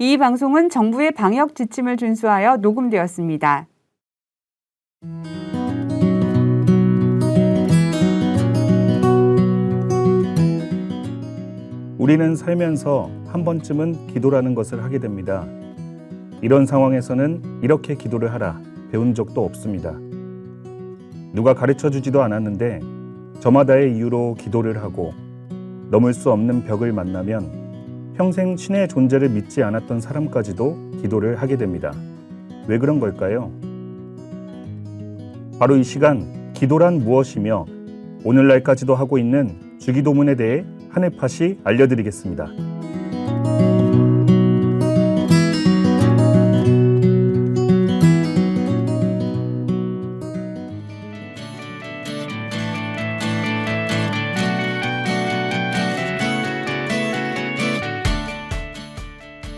이 방송은 정부의 방역 지침을 준수하여 녹음되었습니다. 우리는 살면서 한 번쯤은 기도라는 것을 하게 됩니다. 이런 상황에서는 이렇게 기도를 하라 배운 적도 없습니다. 누가 가르쳐주지도 않았는데 저마다의 이유로 기도를 하고 넘을 수 없는 벽을 만나면 평생 신의 존재를 믿지 않았던 사람까지도 기도를 하게 됩니다. 왜 그런 걸까요? 바로 이 시간 기도란 무엇이며 오늘날까지도 하고 있는 주기도문에 대해 하늘팟이 알려드리겠습니다.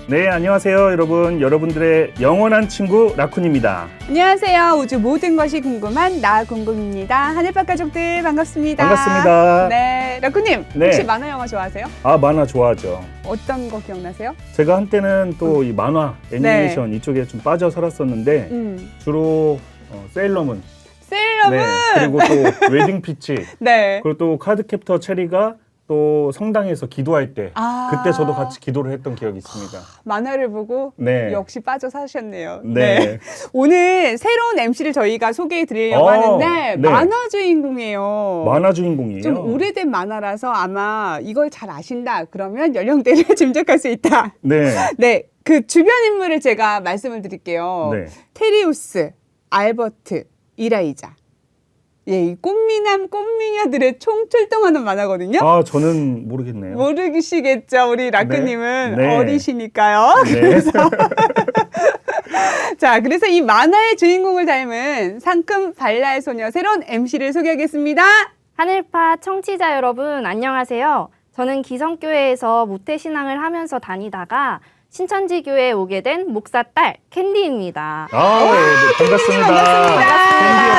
네, 안녕하세요 여러분. 여러분들의 영원한 친구 라쿤입니다. 안녕하세요. 우주 모든 것이 궁금한 나궁금입니다. 하늘밭 가족들 반갑습니다. 반갑습니다. 네, 라쿤님 네. 혹시 만화 영화 좋아하세요? 아, 만화 좋아하죠. 어떤 거 기억나세요? 제가 한때는 또 이 만화, 애니메이션 이쪽에 좀 빠져 살았었는데 주로 세일러문, 세일러문! 네, 그리고 또 웨딩 피치, 네. 그리고 또 카드캡터 체리가 또 성당에서 기도할 때 그때 저도 같이 기도를 했던 기억이 있습니다. 만화를 보고 네. 역시 빠져 사셨네요. 네. 오늘 새로운 MC를 저희가 소개해 드리려고 하는데 네. 만화 주인공이에요. 만화 주인공이에요. 좀 오래된 만화라서 아마 이걸 잘 아신다 그러면 연령대를 짐작할 수 있다. 네. 네, 그 주변 인물을 제가 말씀을 드릴게요. 네. 테리우스, 알버트, 이라이자. 예, 이 꽃미남, 꽃미녀들의 총출동하는 만화거든요. 아, 저는 모르겠네요. 모르시겠죠, 우리 라크님은 네. 어리시니까요. 네. 자, 그래서 이 만화의 주인공을 닮은 상큼 발랄 소녀 새로운 MC를 소개하겠습니다. 하늘파 청취자 여러분 안녕하세요. 저는 기성교회에서 모태신앙을 하면서 다니다가 신천지교회에 오게 된 목사 딸 캔디입니다. 아, 네, 반갑습니다.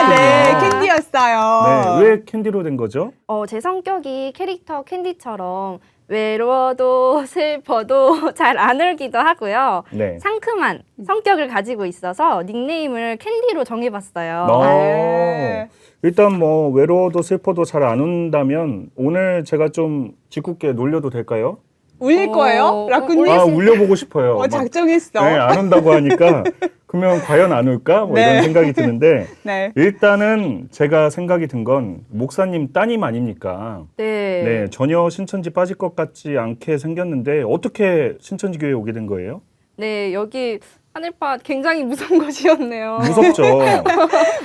네, 캔디였군요. 캔디였어요. 네, 왜 캔디로 된 거죠? 제 성격이 캐릭터 캔디처럼 외로워도 슬퍼도 잘 안 울기도 하고요. 네. 상큼한 성격을 가지고 있어서 닉네임을 캔디로 정해봤어요. 네. 일단 뭐 외로워도 슬퍼도 잘 안 운다면 오늘 제가 좀 짓궂게 놀려도 될까요? 울릴 거예요, 라쿠님? 아, 울려보고 싶어요. 막, 작정했어. 네, 안 운다고 하니까 그러면 과연 안 울까? 뭐 네. 이런 생각이 드는데 네. 일단은 제가 생각이 든 건 목사님 따님 아닙니까? 네. 네, 전혀 신천지 빠질 것 같지 않게 생겼는데 어떻게 신천지 교회에 오게 된 거예요? 네, 여기 하늘파 굉장히 무서운 곳이었네요. 무섭죠.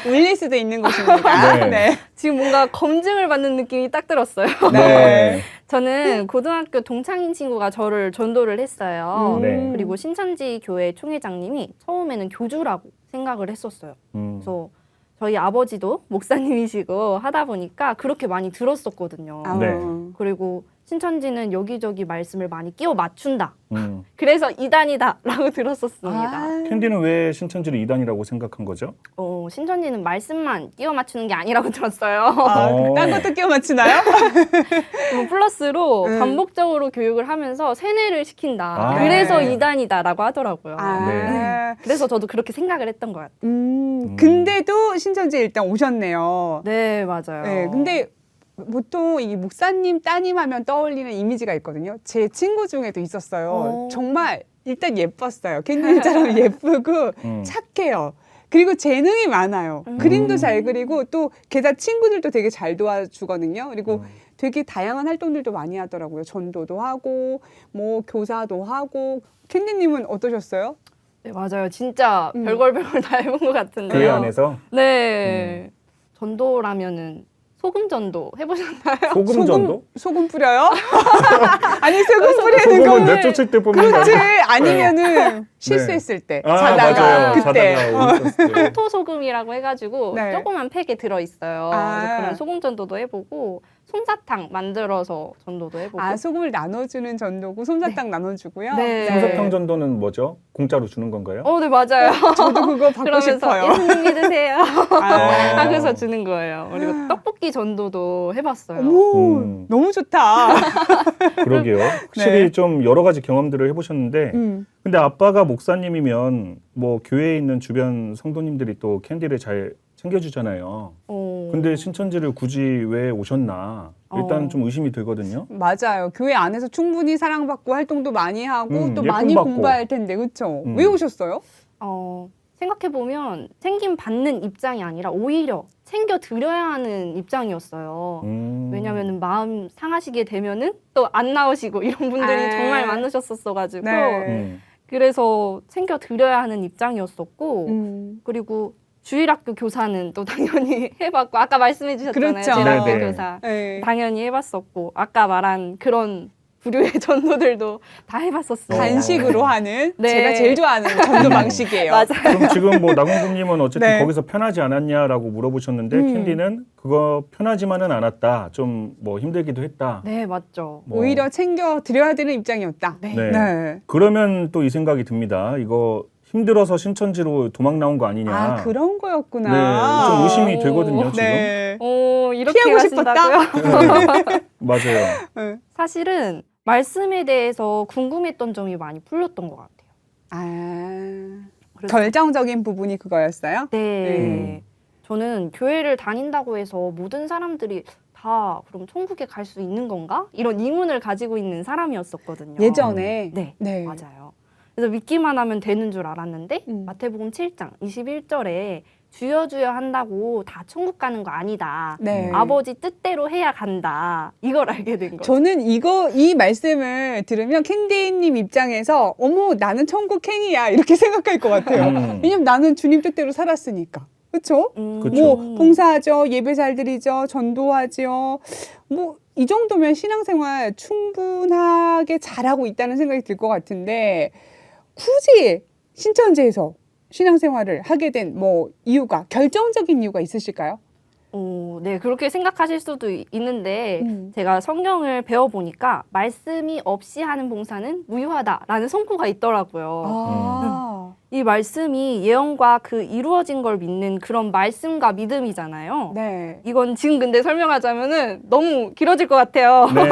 울릴 수도 있는 곳입니다. 네. 지금 뭔가 검증을 받는 느낌이 딱 들었어요. 네. 저는 고등학교 동창인 친구가 저를 전도를 했어요. 네. 그리고 신천지 교회 총회장님이 처음에는 교주라고 생각을 했었어요. 그래서 저희 아버지도 목사님이시고 하다 보니까 그렇게 많이 들었었거든요. 네. 그리고 신천지는 여기저기 말씀을 많이 끼워 맞춘다. 음. 그래서 이단이다라고 들었었습니다. 캔디는 왜 신천지를 이단이라고 생각한 거죠? 신천지는 말씀만 끼워 맞추는 게 아니라고 들었어요. 딴 것도 끼워 맞추나요? 플러스로 반복적으로 교육을 하면서 세뇌를 시킨다. 아. 그래서 이단이다라고 하더라고요. 네. 그래서 저도 그렇게 생각을 했던 것 같아요. 근데도 신천지에 일단 오셨네요. 네, 맞아요. 네, 근데 보통 이 목사님 따님 하면 떠올리는 이미지가 있거든요. 제 친구 중에도 있었어요. 정말 일단 예뻤어요. 캔디님처럼 예쁘고 착해요. 그리고 재능이 많아요. 그림도 잘 그리고 또 게다가 친구들도 되게 잘 도와주거든요. 그리고 되게 다양한 활동들도 많이 하더라고요. 전도도 하고 뭐 교사도 하고. 캔디님은 어떠셨어요? 네, 맞아요. 진짜 별걸 다 해본 것 같은데요. 교회 안에서 네. 전도라면은 소금 전도 해보셨나요? 소금 전도? 소금 뿌려요? 아니 소금 뿌리는 소금은 거는 내쫓을 때 뽑는 거 그렇지. 아니에요? 아니면은 실수했을 때 자다가 맞아요. 그때 자다가 오셨을 때. 토소금이라고 해가지고 네. 조그만 팩에 들어있어요. 아. 그래서 그런 소금 전도도 해보고 솜사탕 만들어서 전도도 해보고. 아, 소금을 나눠주는 전도고 솜사탕 나눠주고요. 네. 솜사탕 전도는 뭐죠? 공짜로 주는 건가요? 네, 맞아요. 저도 그거 받고 그러면서 싶어요. 예수님 믿으세요. 아, 하면서 주는 거예요. 그리고 떡볶이 전도도 해봤어요. 어머, 너무 좋다. 그러게요. 확실히 네. 좀 여러 가지 경험들을 해보셨는데 근데 아빠가 목사님이면 뭐 교회에 있는 주변 성도님들이 또 캔디를 잘 챙겨주잖아요. 근데 신천지를 굳이 왜 오셨나 일단 좀 의심이 들거든요. 맞아요. 교회 안에서 충분히 사랑받고 활동도 많이 하고 또 많이 예쁨 받고. 공부할 텐데 그렇죠? 왜 오셨어요? 생각해보면 챙김 받는 입장이 아니라 오히려 챙겨 드려야 하는 입장이었어요. 왜냐면은 마음 상하시게 되면은 또 안 나오시고 이런 분들이 아. 정말 많으셨었어가지고 네. 그래서 챙겨 드려야 하는 입장이었었고 그리고 주일학교 교사는 또 당연히 해봤고 아까 말씀해 주셨잖아요. 그렇죠. 주일학교 네네. 교사 네. 당연히 해봤었고 아까 말한 그런 부류의 전도들도 다 해봤었어요. 간식으로 하는 네. 제가 제일 좋아하는 전도 방식이에요. 맞아요. 그럼 지금 뭐 나공금님은 어쨌든 네. 거기서 편하지 않았냐라고 물어보셨는데 캔디는 그거 편하지만은 않았다. 좀 뭐 힘들기도 했다. 네, 맞죠. 뭐. 오히려 챙겨 드려야 되는 입장이었다. 네. 네. 네. 그러면 또 이 생각이 듭니다. 이거 힘들어서 신천지로 도망 나온 거 아니냐. 아, 그런 거였구나. 네, 좀 의심이 들거든요, 지금. 네. 이렇게 피하고 가신다고요? 맞아요. 사실은 말씀에 대해서 궁금했던 점이 많이 풀렸던 것 같아요. 아, 그래서- 결정적인 부분이 그거였어요? 네. 저는 교회를 다닌다고 해서 모든 사람들이 다 그럼 천국에 갈 수 있는 건가? 이런 의문을 가지고 있는 사람이었었거든요. 예전에. 네, 네. 맞아요. 그래서 믿기만 하면 되는 줄 알았는데 마태복음 7장 21절에 주여 주여 한다고 다 천국 가는 거 아니다. 네. 아버지 뜻대로 해야 간다. 이걸 알게 된 거죠. 저는 이 말씀을 들으면 캔디님 입장에서 어머, 나는 천국행이야. 이렇게 생각할 것 같아요. 왜냐면 나는 주님 뜻대로 살았으니까. 그렇죠? 그쵸. 뭐 봉사하죠, 예배 잘 드리죠, 전도하죠. 뭐 이 정도면 신앙생활 충분하게 잘하고 있다는 생각이 들 것 같은데 굳이 신천지에서 신앙생활을 하게 된 뭐 이유가 결정적인 이유가 있으실까요? 네, 그렇게 생각하실 수도 있는데 제가 성경을 배워보니까 말씀이 없이 하는 봉사는 무효하다라는 성구가 있더라고요. 아, 이 말씀이 예언과 그 이루어진 걸 믿는 그런 말씀과 믿음이잖아요. 네. 이건 지금 근데 설명하자면은 너무 길어질 것 같아요. 네.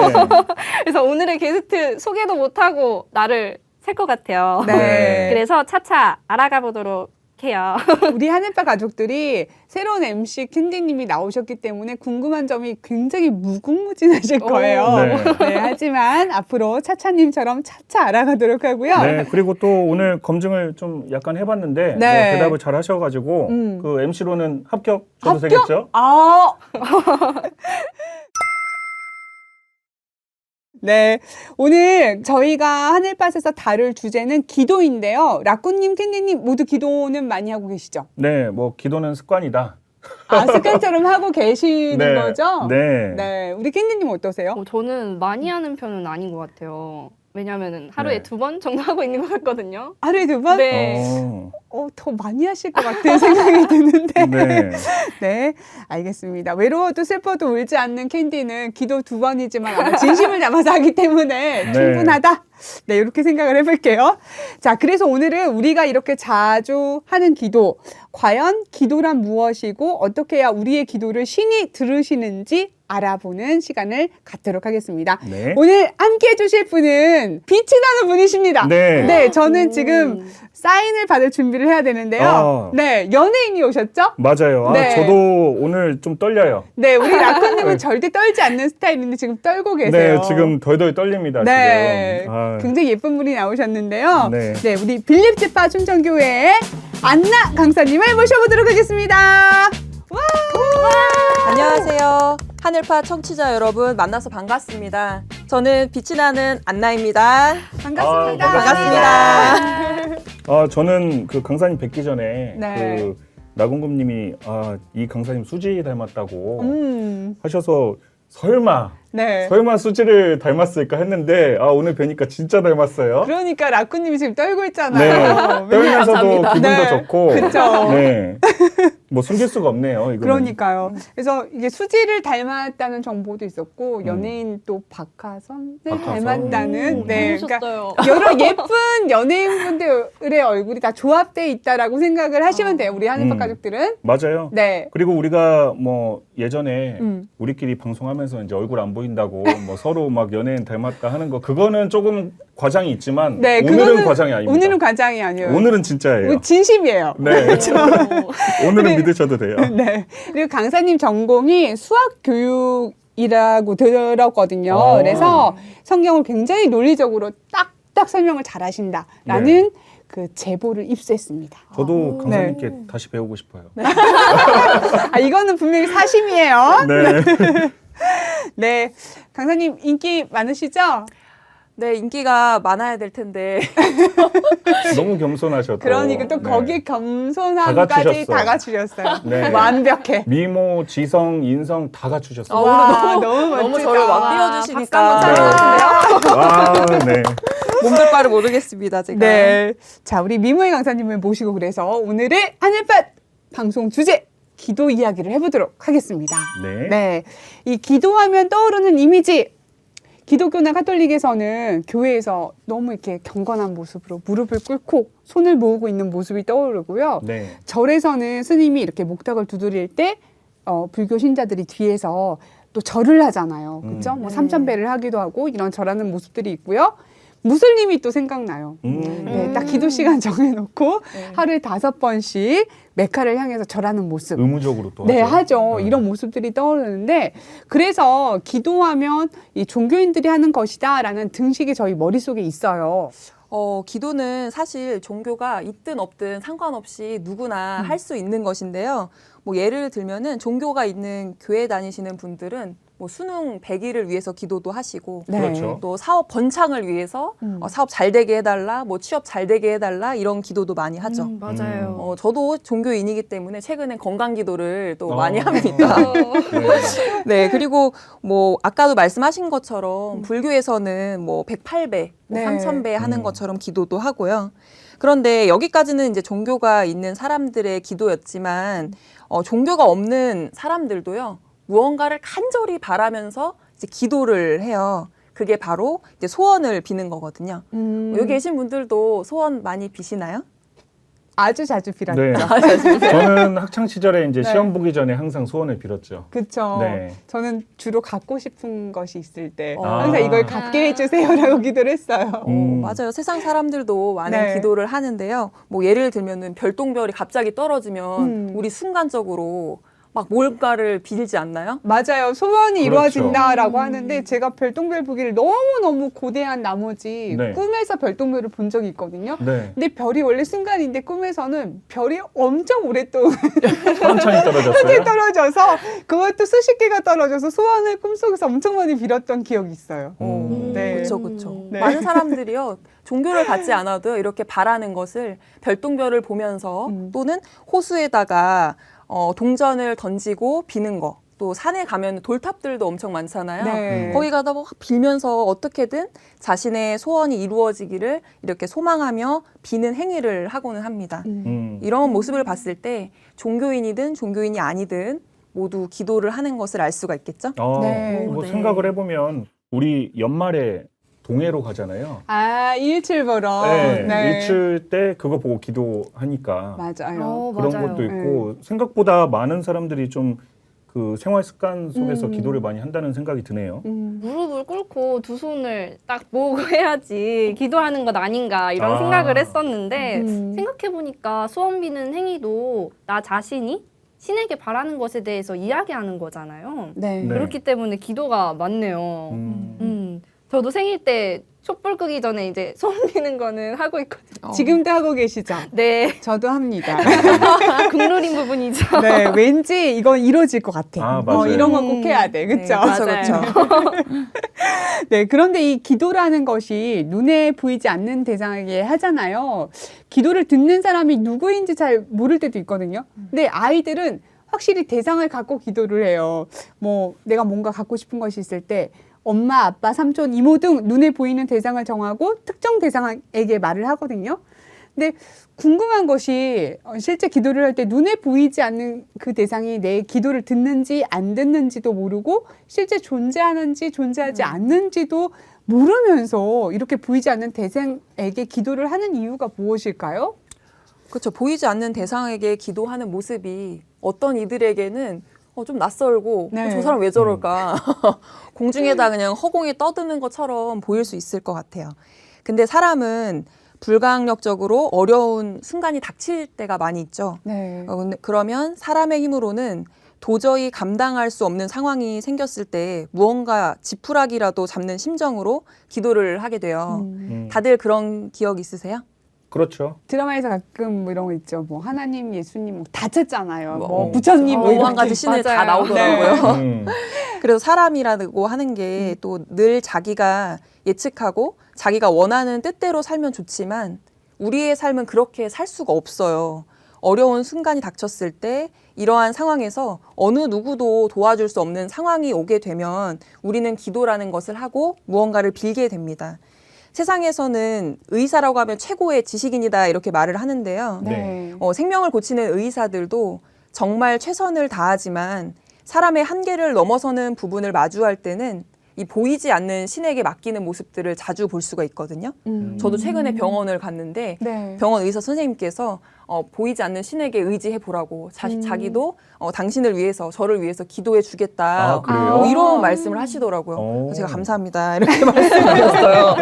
그래서 오늘의 게스트 소개도 못하고 나를 셀 것 같아요. 네. 그래서 차차 알아가 보도록 해요. 우리 하늘바 가족들이 새로운 MC 캔디님이 나오셨기 때문에 궁금한 점이 굉장히 무궁무진하실 거예요. 네. 네, 하지만 앞으로 차차님처럼 차차 알아가도록 하고요. 네, 그리고 또 오늘 검증을 좀 약간 해봤는데 네. 뭐 대답을 잘 하셔가지고 그 MC로는 합격 줘도 합격? 되겠죠? 아. 네. 오늘 저희가 하늘밭에서 다룰 주제는 기도인데요. 라꾸님, 캔디님 모두 기도는 많이 하고 계시죠? 네, 뭐 기도는 습관이다. 아, 습관처럼 하고 계시는 네. 거죠? 네. 네. 우리 캔디님 어떠세요? 저는 많이 하는 편은 아닌 것 같아요. 왜냐면은 하루에 네. 2번 정도 하고 있는 것 같거든요. 하루에 2번? 네. 더 많이 하실 것 같은 생각이 드는데. 네. 네, 알겠습니다. 외로워도 슬퍼도 울지 않는 캔디는 기도 2번이지만 아마 진심을 담아서 하기 때문에 네. 충분하다. 네, 이렇게 생각을 해볼게요. 자, 그래서 오늘은 우리가 이렇게 자주 하는 기도, 과연 기도란 무엇이고 어떻게 해야 우리의 기도를 신이 들으시는지 알아보는 시간을 갖도록 하겠습니다. 네. 오늘 함께 해주실 분은 빛이 나는 분이십니다. 네. 저는 지금 사인을 받을 준비를 해야 되는데요. 아. 네, 연예인이 오셨죠? 맞아요. 네. 저도 오늘 좀 떨려요. 네, 우리 라코님은 네. 절대 떨지 않는 스타일인데 지금 떨고 계세요. 네, 지금 덜덜 떨립니다. 네, 지금. 아, 굉장히 예쁜 분이 나오셨는데요. 네. 네, 우리 빌립지파 춘천교회의 안나 강사님을 모셔보도록 하겠습니다. 와! 안녕하세요. 하늘파 청취자 여러분 만나서 반갑습니다. 저는 빛이 나는 안나입니다. 반갑습니다. 반갑습니다. 저는 그 강사님 뵙기 전에 네. 그 나공금님이 이 강사님 수지 닮았다고 음, 하셔서 설마 네. 수지를 닮았을까 했는데 오늘 뵈니까 진짜 닮았어요. 그러니까 라쿠님이 지금 떨고 네, 있잖아요. 떨면서도 감사합니다. 기분도 네. 좋고. 그쵸. 네. 뭐 숨길 수가 없네요. 이거는. 그러니까요. 그래서 이게 수지를 닮았다는 정보도 있었고 연예인 또 박하선을 박하선. 닮았다는 네, 닮으셨어요. 여러 예쁜 연예인분들의 얼굴이 다 조합돼 있다라고 생각을 하시면 돼요. 우리 하늘밭 가족들은. 맞아요. 네. 그리고 우리가 뭐 예전에 음. 우리끼리 방송하면서 이제 얼굴 안 보인다고 뭐 서로 막 연예인 닮았다 하는 거 그거는 조금 과장이 있지만 네, 오늘은 그거는 과장이 아닙니다. 오늘은 과장이 아니에요. 오늘은 진짜예요. 진심이에요. 네. 오늘은 믿으셔도 돼요. 네. 그리고 강사님 전공이 수학 교육이라고 들었거든요. 아. 그래서 성경을 굉장히 논리적으로 딱딱 설명을 잘하신다라는 네. 그 제보를 입수했습니다. 저도 강사님께 네. 다시 배우고 싶어요. 아, 이거는 분명히 사심이에요. 네. 네. 강사님 인기 많으시죠? 네, 인기가 많아야 될 텐데. 너무 겸손하셔서. 그러니까 또 네. 거기에 다 겸손함까지 갖추셨어요. 다 갖추셨어요. 네. 완벽해. 미모, 지성, 인성 다 갖추셨어요. 와, 너무 너무 멋지다. 저를 막 박수 띄워주시니까 한번 쳐주세요. 와, 네. 몸둘 바를 모르겠습니다, 제가. 네. 자, 우리 미모의 강사님을 모시고 그래서 오늘의 하늘밭 방송 주제 기도 이야기를 해보도록 하겠습니다. 네. 네. 이 기도하면 떠오르는 이미지. 기독교나 가톨릭에서는 교회에서 너무 이렇게 경건한 모습으로 무릎을 꿇고 손을 모으고 있는 모습이 떠오르고요. 네. 절에서는 스님이 이렇게 목탁을 두드릴 때 불교 신자들이 뒤에서 또 절을 하잖아요. 그렇죠? 뭐 네. 삼천배를 하기도 하고 이런 절하는 모습들이 있고요. 무슬림이 또 생각나요. 네, 딱 기도 시간 정해놓고 네. 하루에 5번씩 메카를 향해서 절하는 모습. 의무적으로 또 네, 하죠. 하죠. 네. 이런 모습들이 떠오르는데 그래서 기도하면 이 종교인들이 하는 것이다라는 등식이 저희 머릿속에 있어요. 기도는 사실 종교가 있든 없든 상관없이 누구나 할 수 있는 것인데요. 뭐 예를 들면은 종교가 있는 교회 다니시는 분들은 뭐 수능 100일을 위해서 기도도 하시고 네. 그렇죠. 또 사업 번창을 위해서 사업 잘 되게 해달라, 뭐 취업 잘 되게 해달라 이런 기도도 많이 하죠. 맞아요. 저도 종교인이기 때문에 최근엔 건강 기도를 또 어. 많이 합니다. 네. 네, 그리고 뭐 아까도 말씀하신 것처럼 불교에서는 뭐 108배, 뭐 네. 3000배 하는 것처럼 기도도 하고요. 그런데 여기까지는 이제 종교가 있는 사람들의 기도였지만 종교가 없는 사람들도요. 무언가를 간절히 바라면서 이제 기도를 해요. 그게 바로 이제 소원을 비는 거거든요. 여기 계신 분들도 소원 많이 비시나요? 아주 자주 빌었죠. 네. 저는 학창 시절에 이제 네. 시험 보기 전에 항상 소원을 빌었죠. 그렇죠. 네. 저는 주로 갖고 싶은 것이 있을 때 아. 항상 이걸 갖게 해주세요라고 기도를 했어요. 맞아요. 세상 사람들도 많은 네. 기도를 하는데요. 뭐 예를 들면은 별똥별이 갑자기 떨어지면 우리 순간적으로 막 뭘까를 빌지 않나요? 맞아요. 소원이 그렇죠. 이루어진다라고 하는데 제가 별똥별 보기를 너무너무 고대한 나머지 네. 꿈에서 별똥별을 본 적이 있거든요. 네. 근데 별이 원래 순간인데 꿈에서는 별이 엄청 오랫동안 천천히 떨어졌어요. 크게 떨어져서 그것도 수십 개가 떨어져서 소원을 꿈속에서 엄청 많이 빌었던 기억이 있어요. 네. 그렇죠, 그렇죠. 네. 많은 사람들이요 종교를 갖지 않아도 이렇게 바라는 것을 별똥별을 보면서 또는 호수에다가 동전을 던지고 비는 거. 또 산에 가면 돌탑들도 엄청 많잖아요. 네. 거기 가다 막 빌면서 어떻게든 자신의 소원이 이루어지기를 이렇게 소망하며 비는 행위를 하고는 합니다. 이런 모습을 봤을 때 종교인이든 종교인이 아니든 모두 기도를 하는 것을 알 수가 있겠죠? 네. 뭐 네. 생각을 해보면 우리 연말에 동해로 가잖아요. 아, 일출 보러. 네. 일출 때 그거 보고 기도하니까 맞아요. 그런 맞아요. 것도 있고 생각보다 많은 사람들이 좀 그 생활 습관 속에서 기도를 많이 한다는 생각이 드네요. 무릎을 꿇고 두 손을 딱 모으고 해야지 기도하는 것 아닌가 이런 아. 생각을 했었는데 음. 생각해보니까 소원 비는 행위도 나 자신이 신에게 바라는 것에 대해서 이야기하는 거잖아요. 네. 네. 그렇기 때문에 기도가 많네요. 저도 생일 때 촛불 끄기 전에 이제 소원 비는 거는 하고 있거든요. 지금도 하고 계시죠? 네, 저도 합니다. 국룰인 부분이죠. 네, 왠지 이건 이루어질 것 같아. 아, 맞아요. 이런 건 꼭 해야 돼. 그렇죠? 그렇죠, 맞아요. 그렇죠. 네, 그런데 이 기도라는 것이 눈에 보이지 않는 대상에게 하잖아요. 기도를 듣는 사람이 누구인지 잘 모를 때도 있거든요. 근데 아이들은 확실히 대상을 갖고 기도를 해요. 뭐 내가 뭔가 갖고 싶은 것이 있을 때 엄마, 아빠, 삼촌, 이모 등 눈에 보이는 대상을 정하고 특정 대상에게 말을 하거든요. 근데 궁금한 것이 실제 기도를 할 때 눈에 보이지 않는 그 대상이 내 기도를 듣는지 안 듣는지도 모르고 실제 존재하는지 존재하지 않는지도 모르면서 이렇게 보이지 않는 대상에게 기도를 하는 이유가 무엇일까요? 그렇죠. 보이지 않는 대상에게 기도하는 모습이 어떤 이들에게는 좀 낯설고 네. 저 사람 왜 저럴까 공중에다 그냥 허공에 떠드는 것처럼 보일 수 있을 것 같아요. 근데 사람은 불가항력적으로 어려운 순간이 닥칠 때가 많이 있죠. 네. 그러면 사람의 힘으로는 도저히 감당할 수 없는 상황이 생겼을 때 무언가 지푸라기라도 잡는 심정으로 기도를 하게 돼요. 다들 그런 기억 있으세요? 그렇죠. 드라마에서 가끔 뭐 이런 거 있죠. 뭐 하나님, 예수님 뭐 다 찾잖아요. 뭐 뭐, 부처님 뭐 5만 이렇게. 가지 신을 다 맞아요. 나오더라고요. 음. 그래서 사람이라고 하는 게 또 늘 자기가 예측하고 자기가 원하는 뜻대로 살면 좋지만 우리의 삶은 그렇게 살 수가 없어요. 어려운 순간이 닥쳤을 때 이러한 상황에서 어느 누구도 도와줄 수 없는 상황이 오게 되면 우리는 기도라는 것을 하고 무언가를 빌게 됩니다. 세상에서는 의사라고 하면 최고의 지식인이다 이렇게 말을 하는데요. 네. 생명을 고치는 의사들도 정말 최선을 다하지만 사람의 한계를 넘어서는 부분을 마주할 때는 이 보이지 않는 신에게 맡기는 모습들을 자주 볼 수가 있거든요. 저도 최근에 병원을 갔는데 네. 병원 의사 선생님께서 보이지 않는 신에게 의지해 보라고 자기도 당신을 위해서 저를 위해서 기도해 주겠다. 아, 그래요? 이런 말씀을 하시더라고요. 오. 그래서 제가 감사합니다 이렇게 말씀드렸어요.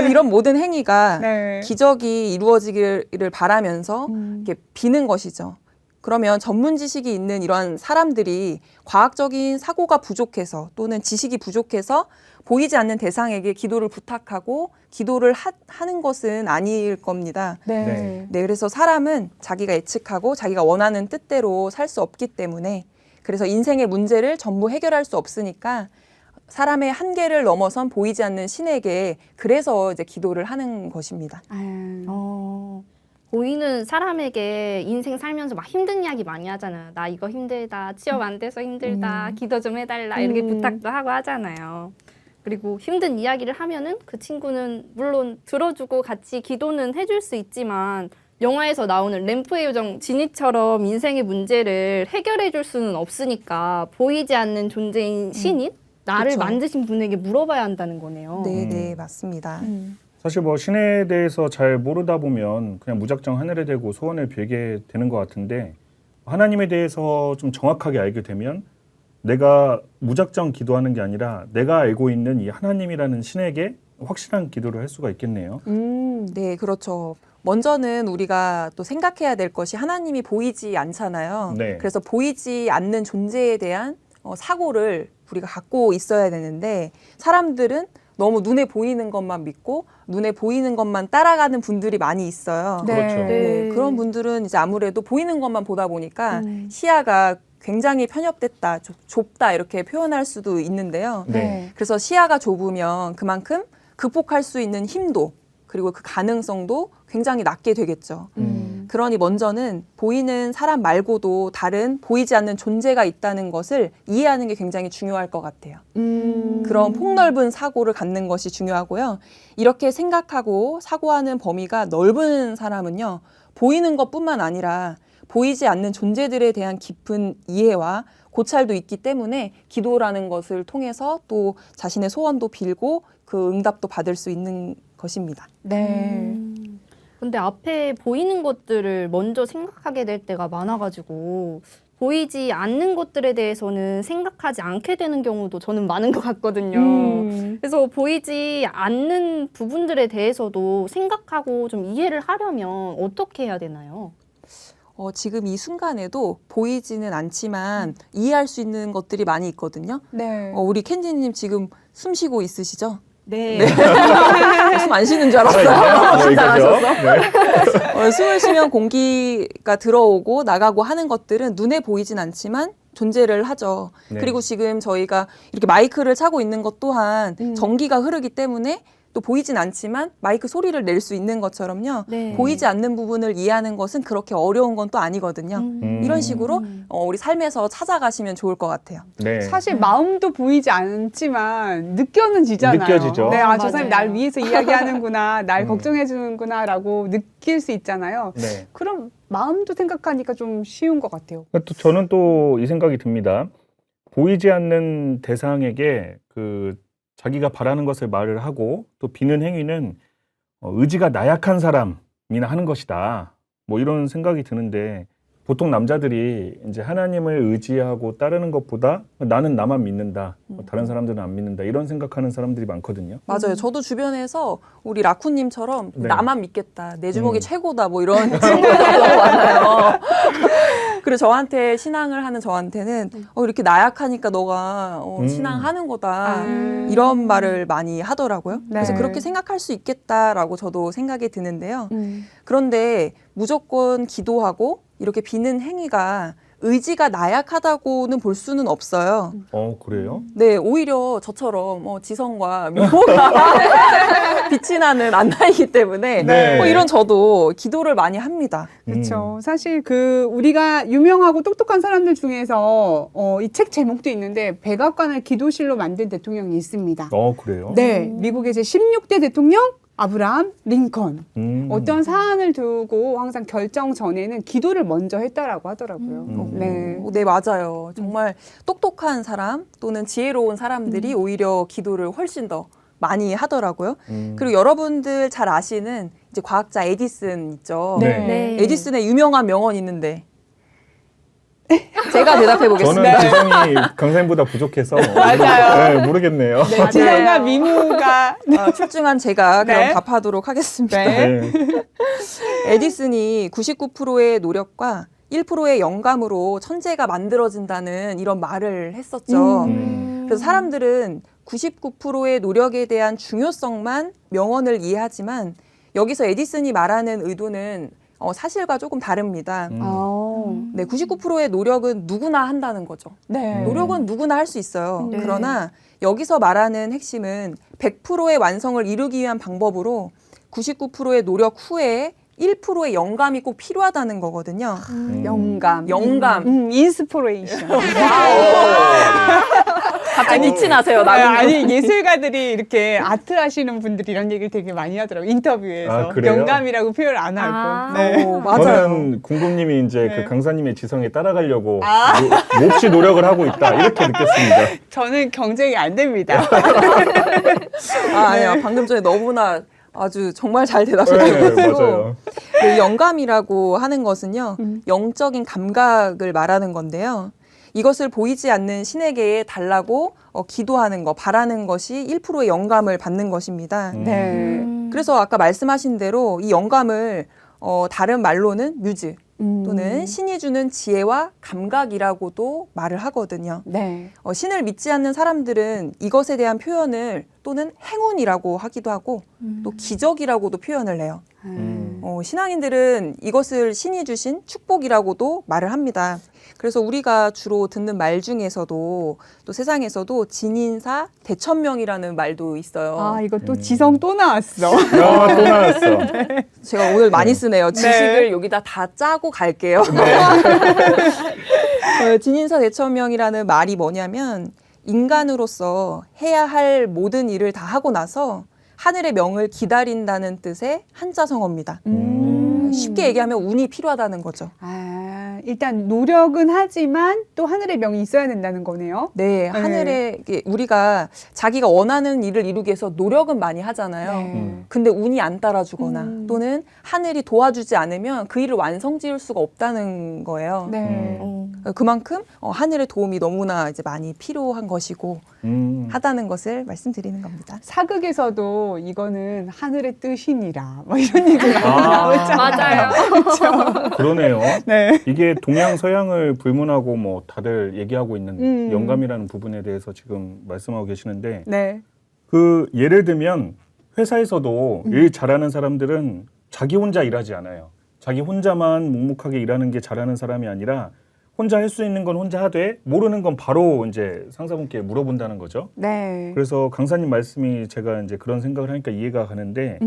이런 모든 행위가 네. 기적이 이루어지기를 바라면서 이렇게 비는 것이죠. 그러면 전문 지식이 있는 이러한 사람들이 과학적인 사고가 부족해서 또는 지식이 부족해서 보이지 않는 대상에게 기도를 부탁하고 기도를 하는 것은 아닐 겁니다. 네. 네, 그래서 사람은 자기가 예측하고 자기가 원하는 뜻대로 살 수 없기 때문에 그래서 인생의 문제를 전부 해결할 수 없으니까 사람의 한계를 넘어선 보이지 않는 신에게 그래서 이제 기도를 하는 것입니다. 보이는 사람에게 인생 살면서 막 힘든 이야기 많이 하잖아요. 나 이거 힘들다, 취업 안 돼서 힘들다, 기도 좀 해달라 이렇게 부탁도 하고 하잖아요. 그리고 힘든 이야기를 하면은 그 친구는 물론 들어주고 같이 기도는 해줄 수 있지만 영화에서 나오는 램프의 요정 지니처럼 인생의 문제를 해결해 줄 수는 없으니까 보이지 않는 존재인 신인 나를 그쵸. 만드신 분에게 물어봐야 한다는 거네요. 네, 네, 맞습니다. 사실 뭐 신에 대해서 잘 모르다 보면 그냥 무작정 하늘에 대고 소원을 빌게 되는 것 같은데 하나님에 대해서 좀 정확하게 알게 되면 내가 무작정 기도하는 게 아니라 내가 알고 있는 이 하나님이라는 신에게 확실한 기도를 할 수가 있겠네요. 네, 그렇죠. 먼저는 우리가 또 생각해야 될 것이 하나님이 보이지 않잖아요. 네. 그래서 보이지 않는 존재에 대한 사고를 우리가 갖고 있어야 되는데 사람들은 너무 눈에 보이는 것만 믿고 눈에 보이는 것만 따라가는 분들이 많이 있어요. 그렇죠. 네, 그런 분들은 이제 아무래도 보이는 것만 보다 보니까 시야가 굉장히 편협됐다, 좁다 이렇게 표현할 수도 있는데요. 네. 그래서 시야가 좁으면 그만큼 극복할 수 있는 힘도 그리고 그 가능성도 굉장히 낮게 되겠죠. 그러니 먼저는 보이는 사람 말고도 다른 보이지 않는 존재가 있다는 것을 이해하는 게 굉장히 중요할 것 같아요. 그런 폭넓은 사고를 갖는 것이 중요하고요. 이렇게 생각하고 사고하는 범위가 넓은 사람은요, 보이는 것뿐만 아니라 보이지 않는 존재들에 대한 깊은 이해와 고찰도 있기 때문에 기도라는 것을 통해서 또 자신의 소원도 빌고 그 응답도 받을 수 있는 것입니다. 네. 근데 앞에 보이는 것들을 먼저 생각하게 될 때가 많아가지고 보이지 않는 것들에 대해서는 생각하지 않게 되는 경우도 저는 많은 것 같거든요. 그래서 보이지 않는 부분들에 대해서도 생각하고 좀 이해를 하려면 어떻게 해야 되나요? 지금 이 순간에도 보이지는 않지만 이해할 수 있는 것들이 많이 있거든요. 네. 우리 캔디님 지금 숨 쉬고 있으시죠? 네. 숨 안 쉬는 줄 알았어요. 긴장하셔서. 네. 숨을 쉬면 공기가 들어오고 나가고 하는 것들은 눈에 보이진 않지만 존재를 하죠. 네. 그리고 지금 저희가 이렇게 마이크를 차고 있는 것 또한 전기가 흐르기 때문에 또 보이진 않지만 마이크 소리를 낼 수 있는 것처럼요. 네. 보이지 않는 부분을 이해하는 것은 그렇게 어려운 건 또 아니거든요. 이런 식으로 우리 삶에서 찾아가시면 좋을 것 같아요. 네. 사실 마음도 보이지 않지만 느껴지잖아요. 느껴지죠. 네, 저 맞아요. 사람이 날 위해서 이야기하는구나, 날 걱정해 주는구나라고 느낄 수 있잖아요. 네. 그럼 마음도 생각하니까 좀 쉬운 것 같아요. 또 저는 또 이 생각이 듭니다. 보이지 않는 대상에게 그 자기가 바라는 것을 말을 하고 또 비는 행위는 의지가 나약한 사람이나 하는 것이다. 뭐 이런 생각이 드는데 보통 남자들이 이제 하나님을 의지하고 따르는 것보다 나는 나만 믿는다. 다른 사람들은 안 믿는다. 이런 생각하는 사람들이 많거든요. 맞아요. 저도 주변에서 우리 라쿠님처럼 네. 나만 믿겠다. 내 주먹이 최고다. 뭐 이런 친구들이 너무 많아요. 그래서 저한테 신앙을 하는 저한테는 이렇게 나약하니까 너가 신앙하는 거다. 이런 말을 많이 하더라고요. 그래서 네. 그렇게 생각할 수 있겠다라고 저도 생각이 드는데요. 그런데 무조건 기도하고 이렇게 비는 행위가 의지가 나약하다고는 볼 수는 없어요. 그래요? 네, 오히려 저처럼 지성과 미모가 빛이 나는 안나이기 때문에 네. 이런 저도 기도를 많이 합니다. 그렇죠. 사실 우리가 유명하고 똑똑한 사람들 중에서 이 책 제목도 있는데 백악관을 기도실로 만든 대통령이 있습니다. 그래요? 네, 미국의 제 16대 대통령 아브라함 링컨. 어떤 사안을 두고 항상 결정 전에는 기도를 먼저 했다라고 하더라고요. 네. 네, 맞아요. 정말 똑똑한 사람 또는 지혜로운 사람들이 오히려 기도를 훨씬 더 많이 하더라고요. 그리고 여러분들 잘 아시는 이제 과학자 에디슨 있죠. 네. 네. 에디슨의 유명한 명언이 있는데 제가 대답해 보겠습니다. 저는 지성이 강사님보다 부족해서 맞아요. 네, 모르겠네요. 네, 지성과 미모가 출중한 제가 그럼 네. 답하도록 하겠습니다. 네. 네. 에디슨이 99%의 노력과 1%의 영감으로 천재가 만들어진다는 이런 말을 했었죠. 그래서 사람들은 99%의 노력에 대한 중요성만 명언을 이해하지만 여기서 에디슨이 말하는 의도는 사실과 조금 다릅니다. 네, 99%의 노력은 누구나 한다는 거죠. 네. 노력은 누구나 할 수 있어요. 네. 그러나 여기서 말하는 핵심은 100%의 완성을 이루기 위한 방법으로 99%의 노력 후에 1%의 영감이 꼭 필요하다는 거거든요. 영감. 인스피레이션. 갑자기 빛이 나세요. 아니 예술가들이 이렇게 아트 하시는 분들이 이런 얘기를 되게 많이 하더라고요. 인터뷰에서. 아, 그래요? 영감이라고 표현을 안 하고. 아. 네. 맞아요. 저는 궁금님이 이제 네. 그 강사님의 지성에 따라가려고 몹시 노력을 하고 있다 이렇게 느꼈습니다. 저는 경쟁이 안 됩니다. 아니요. 방금 전에 너무나 아주 정말 잘 네, 대답해주셔서 맞아요. 네, 영감이라고 하는 것은요. 영적인 감각을 말하는 건데요. 이것을 보이지 않는 신에게 달라고 기도하는 거, 바라는 것이 1%의 영감을 받는 것입니다. 네. 그래서 아까 말씀하신 대로 이 영감을 다른 말로는 뮤즈 또는 신이 주는 지혜와 감각이라고도 말을 하거든요. 네. 신을 믿지 않는 사람들은 이것에 대한 표현을 또는 행운이라고 하기도 하고 또 기적이라고도 표현을 해요. 신앙인들은 이것을 신이 주신 축복이라고도 말을 합니다. 그래서 우리가 주로 듣는 말 중에서도 또 세상에서도 진인사 대천명이라는 말도 있어요. 아, 이거 또 지성 또 나왔어. 야, 또 나왔어. 제가 오늘 많이 쓰네요. 지식을 여기다 다 짜고 갈게요. 진인사 대천명이라는 말이 뭐냐면 인간으로서 해야 할 모든 일을 다 하고 나서 하늘의 명을 기다린다는 뜻의 한자성어입니다. 쉽게 얘기하면 운이 필요하다는 거죠. 아, 일단 노력은 하지만 또 하늘의 명이 있어야 된다는 거네요. 네, 하늘에 우리가 자기가 원하는 일을 이루기 위해서 노력은 많이 하잖아요. 네. 근데 운이 안 따라주거나 또는 하늘이 도와주지 않으면 그 일을 완성지을 수가 없다는 거예요. 네. 그만큼 하늘의 도움이 너무나 이제 많이 필요한 것이고 하다는 것을 말씀드리는 겁니다. 사극에서도 이거는 하늘의 뜻이니라 뭐 이런 얘기 많이 나오잖아요. 맞아요. 그러네요. 네. 이게 동양 서양을 불문하고 뭐 다들 얘기하고 있는 음. 영감이라는 부분에 대해서 지금 말씀하고 계시는데 네. 그 예를 들면 회사에서도 일 잘하는 사람들은 자기 혼자 일하지 않아요. 자기 혼자만 묵묵하게 일하는 게 잘하는 사람이 아니라 혼자 할 수 있는 건 혼자 하되 모르는 건 바로 이제 상사분께 물어본다는 거죠. 네. 그래서 강사님 말씀이 제가 이제 그런 생각을 하니까 이해가 가는데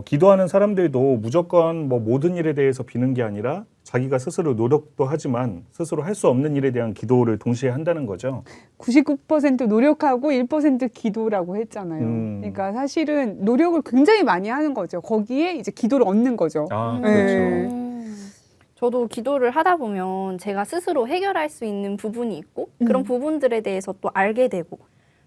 기도하는 사람들도 무조건 뭐 모든 일에 대해서 비는 게 아니라 자기가 스스로 노력도 하지만 스스로 할 수 없는 일에 대한 기도를 동시에 한다는 거죠. 99% 노력하고 1% 기도라고 했잖아요. 그러니까 사실은 노력을 굉장히 많이 하는 거죠. 거기에 이제 기도를 얻는 거죠. 아, 네. 그렇죠. 저도 기도를 하다 보면 제가 스스로 해결할 수 있는 부분이 있고 그런 부분들에 대해서 또 알게 되고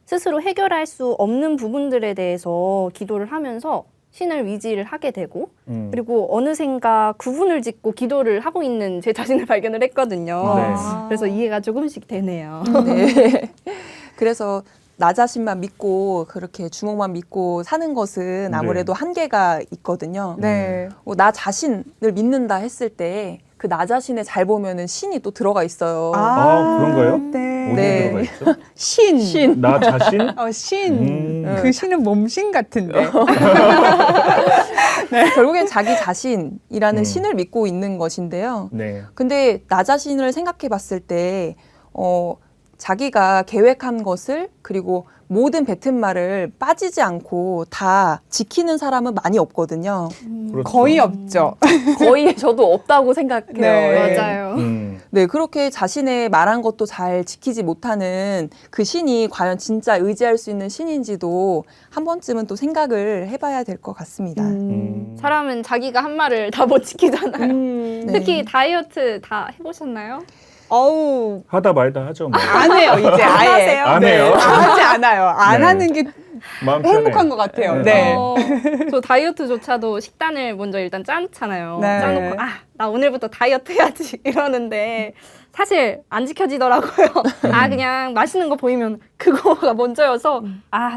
스스로 해결할 수 없는 부분들에 대해서 기도를 하면서 신을 위지를 하게 되고 그리고 어느샌가 구분을 짓고 기도를 하고 있는 제 자신을 발견을 했거든요. 네. 그래서 이해가 조금씩 되네요. 네. 그래서 나 자신만 믿고 그렇게 주먹만 믿고 사는 것은 아무래도 한계가 있거든요. 네. 나 자신을 믿는다 했을 때 그 나 자신을 잘 보면은 신이 또 들어가 있어요. 아, 그런가요? 네. 어디 네. 들어가 있죠? 신. 나 자신? 신. 그 신은 몸신 같은데. 결국엔 자기 자신이라는 신을 믿고 있는 것인데요. 네. 근데 나 자신을 생각해 봤을 때, 자기가 계획한 것을 그리고 모든 뱉은 말을 빠지지 않고 다 지키는 사람은 많이 없거든요. 그렇죠. 거의 없죠. 거의 저도 없다고 생각해요. 네. 맞아요. 네, 그렇게 자신의 말한 것도 잘 지키지 못하는 그 신이 과연 진짜 의지할 수 있는 신인지도 한 번쯤은 또 생각을 해봐야 될 것 같습니다. 사람은 자기가 한 말을 다 못 지키잖아요. 네. 특히 다이어트 다 해보셨나요? 어우, 하다 말다 하죠. 뭐. 안 해요, 이제 아예. 하세요? 안 해요? 하지 않아요. 안 네. 하는 게 마음 행복한 편해. 것 같아요. 네. 네. 저 다이어트조차도 식단을 먼저 일단 짜놓잖아요. 네. 짜놓고 나 오늘부터 다이어트 해야지 이러는데 사실 안 지켜지더라고요. 그냥 맛있는 거 보이면 그거가 먼저여서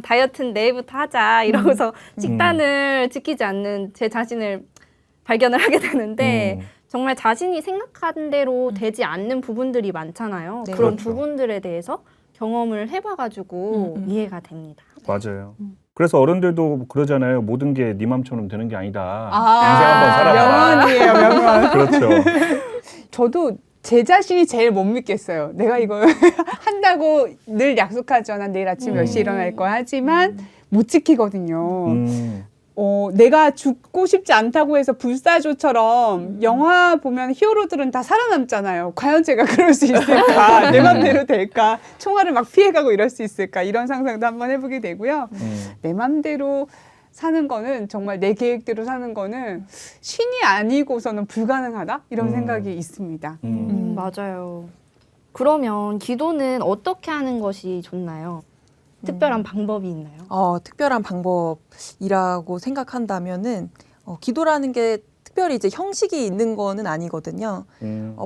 다이어트는 내일부터 하자 이러고서 식단을 지키지 않는 제 자신을 발견을 하게 되는데 정말 자신이 생각한 대로 되지 않는 부분들이 많잖아요. 네. 그런 그렇죠. 부분들에 대해서 경험을 해봐가지고 이해가 됩니다. 맞아요. 그래서 어른들도 그러잖아요. 모든 게 네 맘처럼 되는 게 아니다. 아, 인생 한번 살아봐. 명언이에요, 명언. 그렇죠. 저도 제 자신이 제일 못 믿겠어요. 내가 이거 한다고 늘 약속하잖아. 내일 아침 몇 시에 일어날 거야. 하지만 못 지키거든요. 내가 죽고 싶지 않다고 해서 불사조처럼 영화 보면 히어로들은 다 살아남잖아요. 과연 제가 그럴 수 있을까? 내 맘대로 될까? 총알을 막 피해가고 이럴 수 있을까? 이런 상상도 한번 해보게 되고요. 내 맘대로 사는 거는 정말 내 계획대로 사는 거는 신이 아니고서는 불가능하다? 이런 생각이 있습니다. 맞아요. 그러면 기도는 어떻게 하는 것이 좋나요? 특별한 방법이 있나요? 특별한 방법이라고 생각한다면은 기도라는 게 특별히 이제 형식이 있는 거는 아니거든요.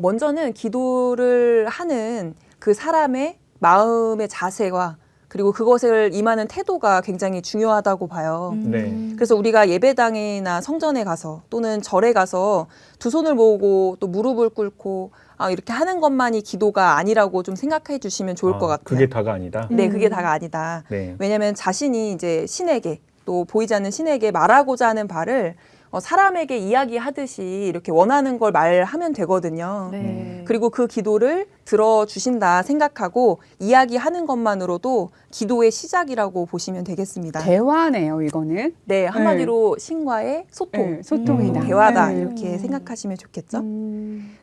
먼저는 기도를 하는 그 사람의 마음의 자세와 그리고 그것을 임하는 태도가 굉장히 중요하다고 봐요. 네. 그래서 우리가 예배당이나 성전에 가서 또는 절에 가서 두 손을 모으고 또 무릎을 꿇고 이렇게 하는 것만이 기도가 아니라고 좀 생각해 주시면 좋을 것 같아요. 그게 다가 아니다. 네, 그게 다가 아니다. 네. 왜냐하면 자신이 이제 신에게 또 보이지 않는 신에게 말하고자 하는 바를 사람에게 이야기하듯이 이렇게 원하는 걸 말하면 되거든요. 네. 그리고 그 기도를 들어주신다 생각하고 이야기하는 것만으로도 기도의 시작이라고 보시면 되겠습니다. 대화네요, 이거는. 네, 한마디로 신과의 소통, 네, 소통이다. 대화다 네. 이렇게 생각하시면 좋겠죠.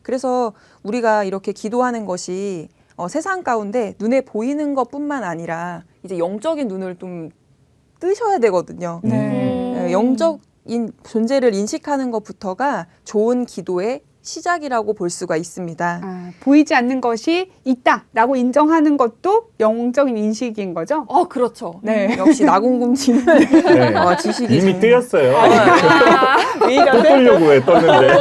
그래서 우리가 이렇게 기도하는 것이 세상 가운데 눈에 보이는 것뿐만 아니라 이제 영적인 눈을 좀 뜨셔야 되거든요. 네. 영적인 존재를 인식하는 것부터가 좋은 기도의 시작이라고 볼 수가 있습니다. 보이지 않는 것이 있다라고 인정하는 것도 영적인 인식인 거죠? 그렇죠. 네. 역시 나공금치는 네. 지식이 이미 좀- 뜨였어요. 왜 또 이러세요? 뜨려고 해, 떴는데.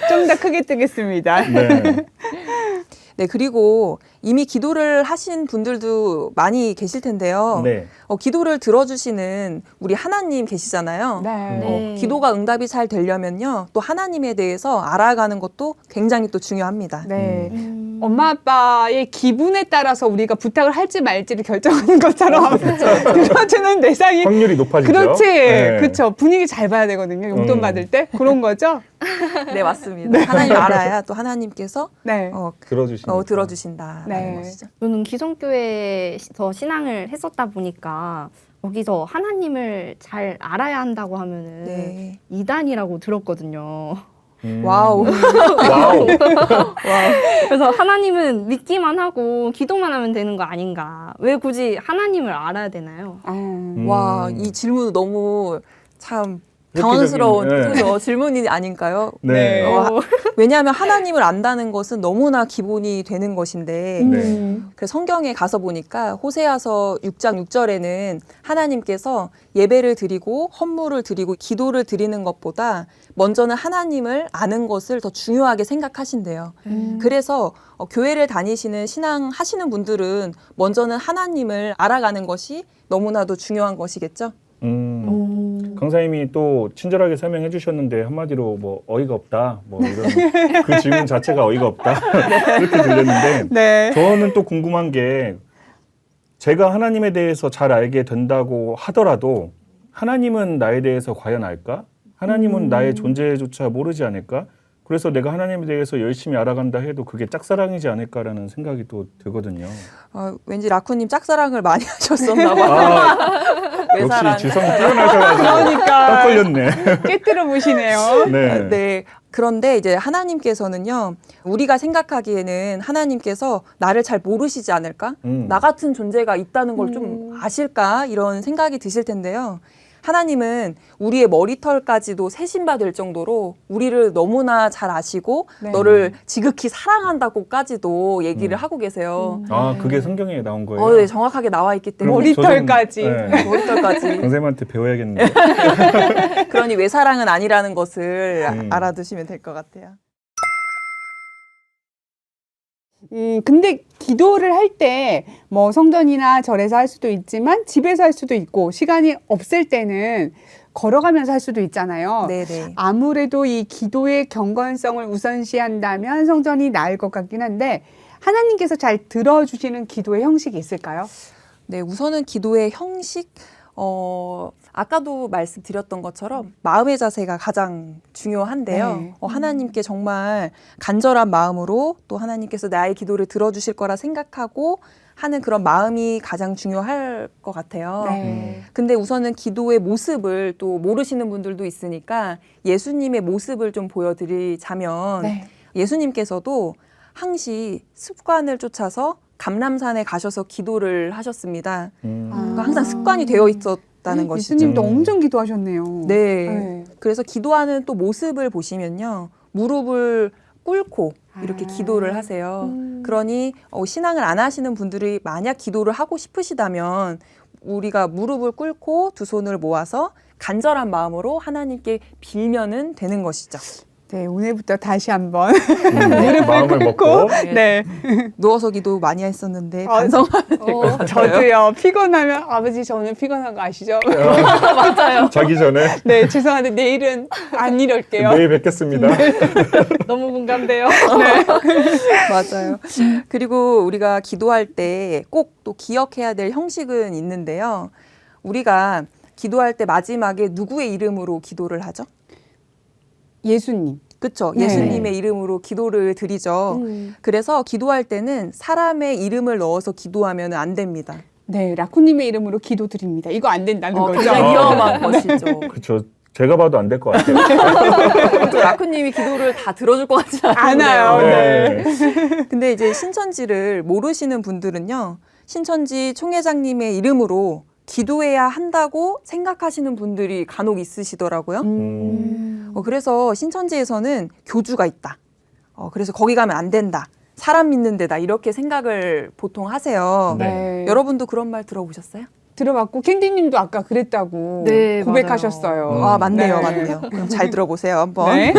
좀 더 크게 뜨겠습니다. 네. 네, 그리고 이미 기도를 하신 분들도 많이 계실 텐데요. 네. 기도를 들어주시는 우리 하나님 계시잖아요. 네. 기도가 응답이 잘 되려면요, 또 하나님에 대해서 알아가는 것도 굉장히 또 중요합니다. 네. 엄마 아빠의 기분에 따라서 우리가 부탁을 할지 말지를 결정하는 것처럼 들어주는 대상이 확률이 높아지죠. 그렇지. 네. 그렇죠. 분위기 잘 봐야 되거든요. 용돈 받을 때. 그런 거죠? 네, 맞습니다. 하나님 알아야 또 하나님께서 네. 들어주시니까. 들어주신다라는 네. 것이죠. 저는 기성교회에서 신앙을 했었다 보니까 거기서 하나님을 잘 알아야 한다고 하면은 네. 이단이라고 들었거든요. 와우. 와우. 그래서 하나님은 믿기만 하고 기도만 하면 되는 거 아닌가? 왜 굳이 하나님을 알아야 되나요? 와, 이 질문 너무 참 당황스러운 네. 그죠? 질문이 아닌가요? 네. 왜냐하면 하나님을 안다는 것은 너무나 기본이 되는 것인데 네. 그래서 성경에 가서 보니까 호세아서 6장 6절에는 하나님께서 예배를 드리고 헌물을 드리고 기도를 드리는 것보다 먼저는 하나님을 아는 것을 더 중요하게 생각하신대요. 그래서 교회를 다니시는 신앙 하시는 분들은 먼저는 하나님을 알아가는 것이 너무나도 중요한 것이겠죠. 강사님이 또 친절하게 설명해 주셨는데 한마디로 뭐 어이가 없다 뭐 이런 그 질문 자체가 어이가 없다 그렇게 들렸는데 네. 저는 또 궁금한 게 제가 하나님에 대해서 잘 알게 된다고 하더라도 하나님은 나에 대해서 과연 알까? 하나님은 나의 존재조차 모르지 않을까? 그래서 내가 하나님에 대해서 열심히 알아간다 해도 그게 짝사랑이지 않을까라는 생각이 또 들거든요. 왠지 라쿠님 짝사랑을 많이 하셨었나 봐요. 역시 지성이 뛰어나셔가지고 그러니까. 딱 걸렸네. 깨뜨려 보시네요. 네. 네. 그런데 이제 하나님께서는요, 우리가 생각하기에는 하나님께서 나를 잘 모르시지 않을까? 나 같은 존재가 있다는 걸 좀 아실까? 이런 생각이 드실 텐데요. 하나님은 우리의 머리털까지도 세신받을 정도로 우리를 너무나 잘 아시고 네. 너를 지극히 사랑한다고까지도 얘기를 하고 계세요. 아 그게 성경에 나온 거예요? 네, 정확하게 나와 있기 때문에 머리털까지. 네. 머리털까지. 강사님한테 배워야겠네요. 그러니 외사랑은 아니라는 것을 알아두시면 될 것 같아요. 근데 기도를 할 때 뭐 성전이나 절에서 할 수도 있지만 집에서 할 수도 있고 시간이 없을 때는 걸어가면서 할 수도 있잖아요. 네네. 아무래도 이 기도의 경건성을 우선시한다면 성전이 나을 것 같긴 한데 하나님께서 잘 들어주시는 기도의 형식이 있을까요? 네, 우선은 기도의 형식, 아까도 말씀드렸던 것처럼 마음의 자세가 가장 중요한데요. 네. 하나님께 정말 간절한 마음으로 또 하나님께서 나의 기도를 들어주실 거라 생각하고 하는 그런 마음이 가장 중요할 것 같아요. 네. 근데 우선은 기도의 모습을 또 모르시는 분들도 있으니까 예수님의 모습을 좀 보여드리자면 네. 예수님께서도 항시 습관을 쫓아서 감람산에 가셔서 기도를 하셨습니다. 그러니까 항상 습관이 되어 있었다는 것이죠. 예수님도 엄청 기도하셨네요. 네. 네. 그래서 기도하는 또 모습을 보시면요. 무릎을 꿇고 이렇게 기도를 하세요. 그러니 신앙을 안 하시는 분들이 만약 기도를 하고 싶으시다면 우리가 무릎을 꿇고 두 손을 모아서 간절한 마음으로 하나님께 빌면은 되는 것이죠. 네, 오늘부터 다시 한번 마음을 먹고 네. 누워서 기도 많이 했었는데 아, 반성하면 될 것 같아요. 저도요. 피곤하면 아버지 저는 피곤한 거 아시죠? 자기 전에 네, 죄송한데 내일은 안 이럴게요. 내일 뵙겠습니다. 너무 공감돼요. 맞아요. 그리고 우리가 기도할 때 꼭 또 기억해야 될 형식은 있는데요. 우리가 기도할 때 마지막에 누구의 이름으로 기도를 하죠? 예수님. 그렇죠. 네. 예수님의 이름으로 기도를 드리죠. 그래서 기도할 때는 사람의 이름을 넣어서 기도하면 안 됩니다. 네, 라쿠님의 이름으로 기도드립니다. 이거 안 된다는 거죠. 굉장히 위험한 것이죠. 그렇죠. 제가 봐도 안 될 것 같아요. 또 라쿠님이 기도를 다 들어줄 것 같지 않아요. 않아요. 네. 근데 이제 신천지를 모르시는 분들은요. 신천지 총회장님의 이름으로 기도해야 한다고 생각하시는 분들이 간혹 있으시더라고요. 그래서 신천지에서는 교주가 있다. 그래서 거기 가면 안 된다. 사람 믿는 데다. 이렇게 생각을 보통 하세요. 네. 여러분도 그런 말 들어보셨어요? 들어봤고 캔디님도 아까 그랬다고 네, 고백하셨어요. 아, 맞네요. 네. 맞네요. 그럼 잘 들어보세요, 한번. 네.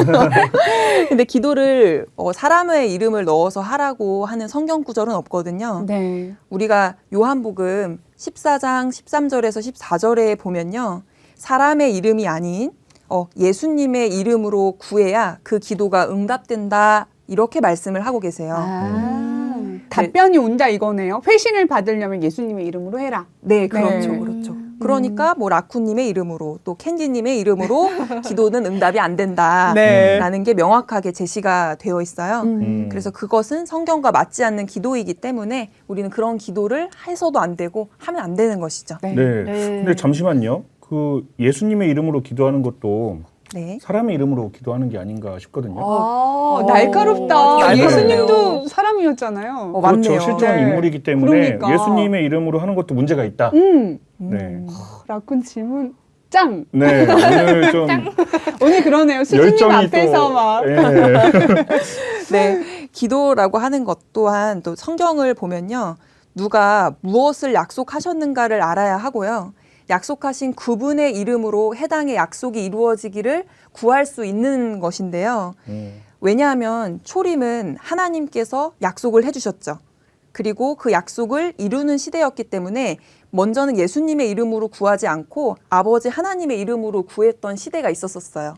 근데 기도를 사람의 이름을 넣어서 하라고 하는 성경 구절은 없거든요. 네. 우리가 요한복음 14장 13절에서 14절에 보면요. 사람의 이름이 아닌 예수님의 이름으로 구해야 그 기도가 응답된다. 이렇게 말씀을 하고 계세요. 답변이 온다 이거네요. 회신을 받으려면 예수님의 이름으로 해라. 네, 그렇죠. 네. 그렇죠. 그러니까 뭐 라쿠님의 이름으로 또 캔디님의 이름으로 기도는 응답이 안 네. 된다라는 게 명확하게 제시가 되어 있어요. 그래서 그것은 성경과 맞지 않는 기도이기 때문에 우리는 그런 기도를 해서도 안 되고 하면 안 되는 것이죠. 네. 네. 네. 근데 잠시만요. 그 예수님의 이름으로 기도하는 것도 네. 사람의 이름으로 기도하는 게 아닌가 싶거든요. 날카롭다. 날카롭네요. 예수님도 사람이었잖아요. 어, 그렇죠. 맞네요. 실존한 네. 인물이기 때문에 그러니까. 예수님의 이름으로 하는 것도 문제가 있다. 네. 라쿤 질문 짱. 네. 오늘 좀 오늘 그러네요. 수진님 열정이 앞에서 또 막. 예. 네, 기도라고 하는 것 또한 또 성경을 보면요. 누가 무엇을 약속하셨는가를 알아야 하고요. 약속하신 그분의 이름으로 해당의 약속이 이루어지기를 구할 수 있는 것인데요. 왜냐하면 초림은 하나님께서 약속을 해주셨죠. 그리고 그 약속을 이루는 시대였기 때문에 먼저는 예수님의 이름으로 구하지 않고 아버지 하나님의 이름으로 구했던 시대가 있었어요.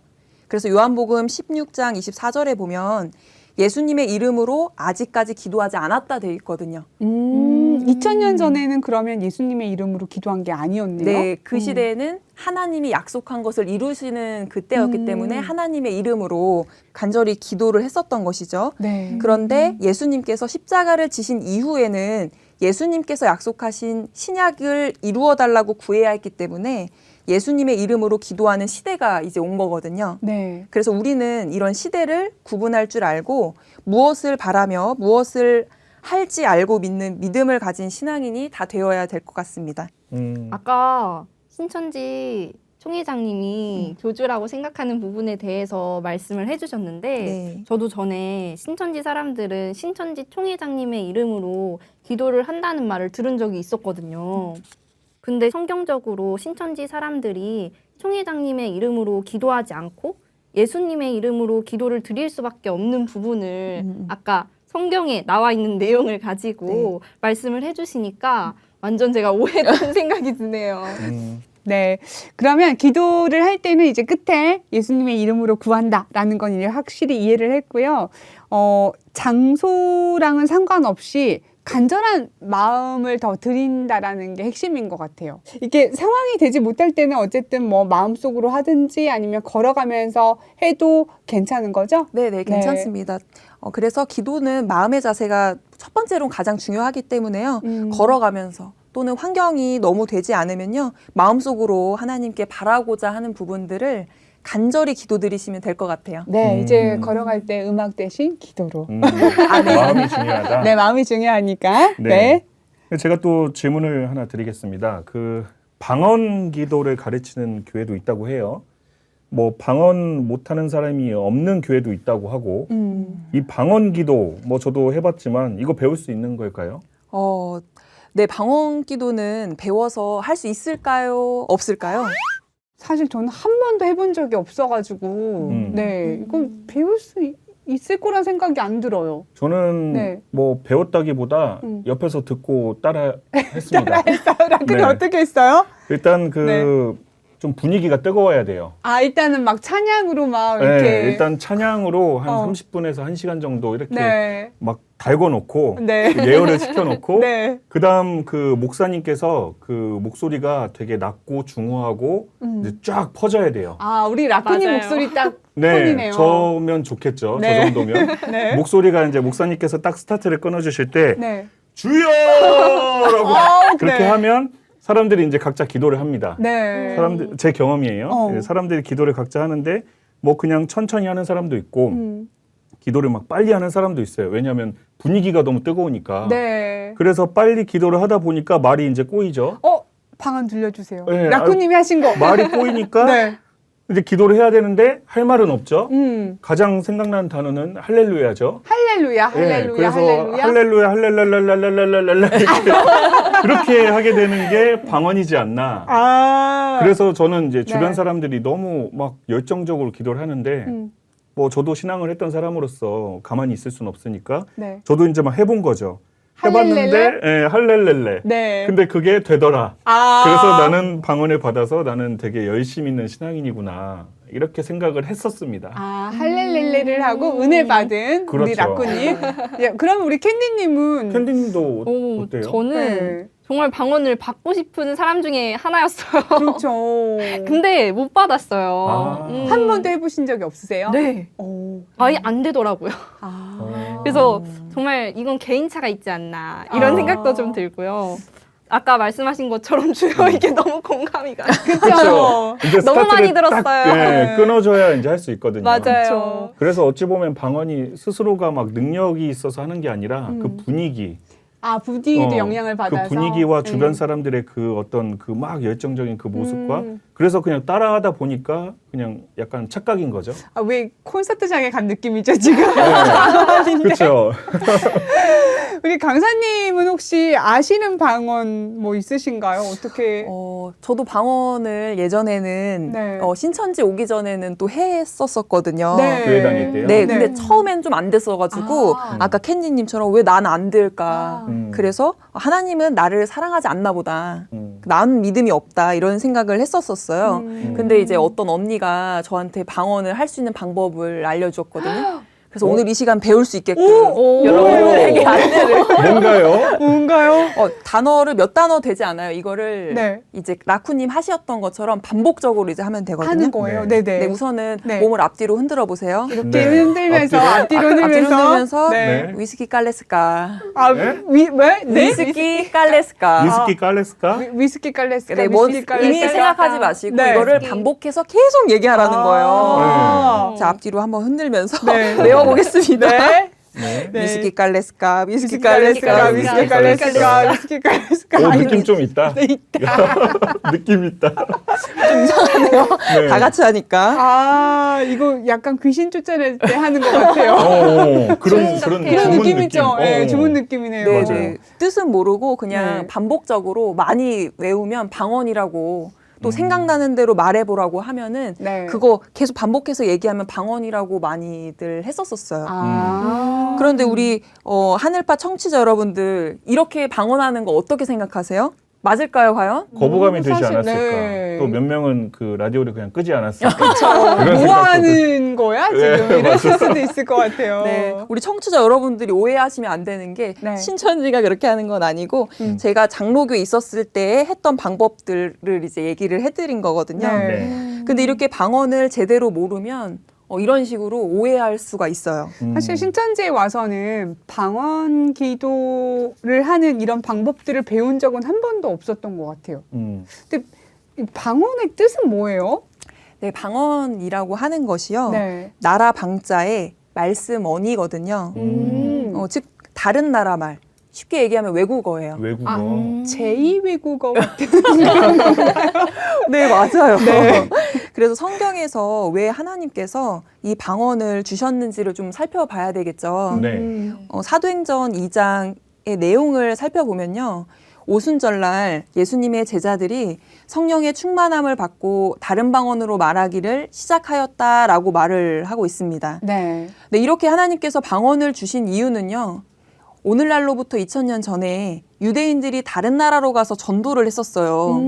그래서 요한복음 16장 24절에 보면 예수님의 이름으로 아직까지 기도하지 않았다 되어 있거든요. 2000년 전에는 그러면 예수님의 이름으로 기도한 게 아니었네요. 네, 그 시대에는 하나님이 약속한 것을 이루시는 그때였기 때문에 하나님의 이름으로 간절히 기도를 했었던 것이죠. 네. 그런데 예수님께서 십자가를 지신 이후에는 예수님께서 약속하신 신약을 이루어 달라고 구해야 했기 때문에 예수님의 이름으로 기도하는 시대가 이제 온 거거든요. 네. 그래서 우리는 이런 시대를 구분할 줄 알고 무엇을 바라며 무엇을 할지 알고 믿는 믿음을 가진 신앙인이 다 되어야 될 것 같습니다. 아까 신천지 총회장님이 교주라고 생각하는 부분에 대해서 말씀을 해주셨는데 네. 저도 전에 신천지 사람들은 신천지 총회장님의 이름으로 기도를 한다는 말을 들은 적이 있었거든요. 근데 성경적으로 신천지 사람들이 총회장님의 이름으로 기도하지 않고 예수님의 이름으로 기도를 드릴 수밖에 없는 부분을 아까 성경에 나와 있는 내용을 가지고 말씀을 해주시니까 완전 제가 오해했다는 생각이 드네요. 네. 그러면 기도를 할 때는 이제 끝에 예수님의 이름으로 구한다라는 건 이제 확실히 이해를 했고요. 장소랑은 상관없이 간절한 마음을 더 드린다라는 게 핵심인 것 같아요. 이게 상황이 되지 못할 때는 어쨌든 뭐 마음속으로 하든지 아니면 걸어가면서 해도 괜찮은 거죠? 네, 괜찮습니다. 그래서 기도는 마음의 자세가 첫 번째로 가장 중요하기 때문에요. 걸어가면서 또는 환경이 너무 되지 않으면요. 마음속으로 하나님께 바라고자 하는 부분들을 간절히 기도드리시면 될 것 같아요. 네, 이제 걸어갈 때 음악 대신 기도로. 마음이 중요하다. 네, 마음이 중요하니까. 네. 제가 또 질문을 하나 드리겠습니다. 그 방언 기도를 가르치는 교회도 있다고 해요. 뭐 방언 못하는 사람이 없는 교회도 있다고 하고 이 방언 기도 뭐 저도 해봤지만 이거 배울 수 있는 걸까요? 네, 방언 기도는 배워서 할 수 있을까요? 없을까요? 사실 저는 한 번도 해본 적이 없어가지고 네, 이거 배울 수 있을 거란 생각이 안 들어요. 저는 네. 뭐 배웠다기보다 옆에서 듣고 따라 했습니다. 근데 네. 어떻게 했어요? 일단 그 좀 분위기가 뜨거워야 돼요. 아, 일단은 막 찬양으로 막 네, 이렇게. 일단 찬양으로 한 30분에서 1시간 정도 이렇게 네. 막 달궈놓고 네. 예열을 시켜놓고 네. 그다음 그 목사님께서 그 목소리가 되게 낮고 중후하고 이제 쫙 퍼져야 돼요. 아, 우리 라쿠님 맞아요. 목소리 딱 네, 톤이네요. 저면 좋겠죠. 네. 저 정도면 네. 목소리가 이제 목사님께서 딱 스타트를 끊어주실 때 네. 주여라고 그렇게 네. 하면 사람들이 이제 각자 기도를 합니다. 네. 사람들 제 경험이에요. 예, 사람들이 기도를 각자 하는데 뭐 그냥 천천히 하는 사람도 있고 기도를 막 빨리 하는 사람도 있어요. 왜냐하면 분위기가 너무 뜨거우니까. 네. 그래서 빨리 기도를 하다 보니까 말이 이제 꼬이죠. 방언 들려주세요. 네, 라쿠님이 하신 거. 말이 꼬이니까 네. 이제 기도를 해야 되는데 할 말은 없죠. 음. 가장 생각나는 단어는 할렐루야죠. 할렐루야, 할렐루야, 예, 그래서 할렐루야. 할렐루야 그렇게 하게 되는 게 방언이지 않나. 아. 그래서 저는 이제 주변 네. 사람들이 너무 막 열정적으로 기도를 하는데 뭐 저도 신앙을 했던 사람으로서 가만히 있을 수는 없으니까 네. 저도 이제 막 해본 거죠. 할렐렐레? 해봤는데 예, 할렐렐레. 네. 근데 그게 되더라. 아. 그래서 나는 방언을 받아서 나는 되게 열심 있는 신앙인이구나 이렇게 생각을 했었습니다. 아, 할렐렐레를 하고 은혜 받은 우리 그렇죠. 라쿠님. 예, 그럼 우리 캔디님은 캔디님도 어때요? 저는 네. 정말 방언을 받고 싶은 사람 중에 하나였어요. 그렇죠. 근데 못 받았어요. 아. 한 번도 해보신 적이 없으세요? 네. 오. 아예 안 되더라고요. 아. 그래서 정말 이건 개인차가 있지 않나 이런 아. 생각도 좀 들고요. 아까 말씀하신 것처럼 주요에게 너무 공감이 가요. 그렇죠. 이제 너무 많이 스타트를 딱, 들었어요. 예, 끊어줘야 이제 할 수 있거든요. 맞아요. 그래서 어찌 보면 방언이 스스로가 막 능력이 있어서 하는 게 아니라 그 분위기, 아, 분위기도 영향을 받아서. 그 분위기와 주변 음. 사람들의 그 어떤 그 막 열정적인 그 모습과 음. 그래서 그냥 따라하다 보니까 그냥 약간 착각인 거죠. 아, 왜 콘서트장에 간 느낌이죠, 지금? 그렇죠. 우리 강사님은 혹시 아시는 방언 뭐 있으신가요? 어떻게? 저도 방언을 예전에는 네. 신천지 오기 전에는 또 했었었거든요. 네. 교회 다닐 때요? 네, 네. 근데 처음엔 좀 안 됐어가지고 아까 캔디님처럼 왜 난 안 될까? 그래서 하나님은 나를 사랑하지 않나 보다. 난 믿음이 없다 이런 생각을 했었었어요. 근데 이제 어떤 언니가 저한테 방언을 할 수 있는 방법을 알려주었거든요. 그래서 오늘 이 시간 배울 수 있게끔 오! 여러분들에게 안내를 뭔가요? 뭔가요? 단어를 몇 단어 되지 않아요. 이거를 네. 이제 라쿠님 하셨던 것처럼 반복적으로 이제 하면 되거든요. 하는 거예요. 네. 네네. 네, 우선은 네. 몸을 앞뒤로 흔들어 보세요. 이렇게 네. 흔들면서 앞뒤로 앞뒤로 흔들면서. 흔들면서 네. 네. 위스키 깔레스까. 아, 네? 왜? 네? 위스키 깔레스까. 위스키 깔레스까? 위스키 깔레스까. 네, 뭐 위스키 이미 깔레스까. 생각하지 마시고 네. 이거를 반복해서 계속 얘기하라는 거예요. 아. 자, 앞뒤로 한번 흔들면서 네. 외워보겠습니다. 네. 네. 네. 위스키 깔레스까, 위스키 위스키 깔레스까, 깔레스까, 위스키 깔레스까, 위스키 깔레스까. 오, 느낌 좀 있다. 네, 있다. 느낌 있다. 좀 이상하네요. 네. 다 같이 하니까. 아, 이거 약간 귀신 쫓아낼 때 하는 것 같아요. 그런 그런 주문 느낌이죠. 네, 어. 주문 느낌이네요. 네, 맞아요. 네. 뜻은 모르고 그냥 네. 반복적으로 많이 외우면 방언이라고 또 생각나는 대로 말해보라고 하면은 네. 그거 계속 반복해서 얘기하면 방언이라고 많이들 했었었어요. 아. 그런데 우리 하늘파 청취자 여러분들 이렇게 방언하는 거 어떻게 생각하세요? 맞을까요, 과연? 거부감이 들지 사실, 않았을까. 네. 또 몇 명은 그 라디오를 그냥 끄지 않았을까. 뭐 이런 생각도 하는 거야 지금 네, 이러실 수도 있을 것 같아요. 네, 우리 청취자 여러분들이 오해하시면 안 되는 게 네. 신천지가 그렇게 하는 건 아니고 제가 장로교에 있었을 때 했던 방법들을 이제 얘기를 해드린 거거든요. 네. 네. 근데 이렇게 방언을 제대로 모르면 이런 식으로 오해할 수가 있어요. 사실 신천지에 와서는 방언 기도를 하는 이런 방법들을 배운 적은 한 번도 없었던 것 같아요. 근데 이 방언의 뜻은 뭐예요? 네, 방언이라고 하는 것이요. 네. 나라 방자의 말씀 언이거든요. 즉 다른 나라 말. 쉽게 얘기하면 외국어예요. 외국어. 제2 외국어 같은. 네, 맞아요. 그래서 성경에서 왜 하나님께서 이 방언을 주셨는지를 좀 살펴봐야 되겠죠. 네. 사도행전 2장의 내용을 살펴보면요. 오순절날 예수님의 제자들이 성령의 충만함을 받고 다른 방언으로 말하기를 시작하였다라고 말을 하고 있습니다. 네. 네, 이렇게 하나님께서 방언을 주신 이유는요. 오늘날로부터 2000년 전에 유대인들이 다른 나라로 가서 전도를 했었어요.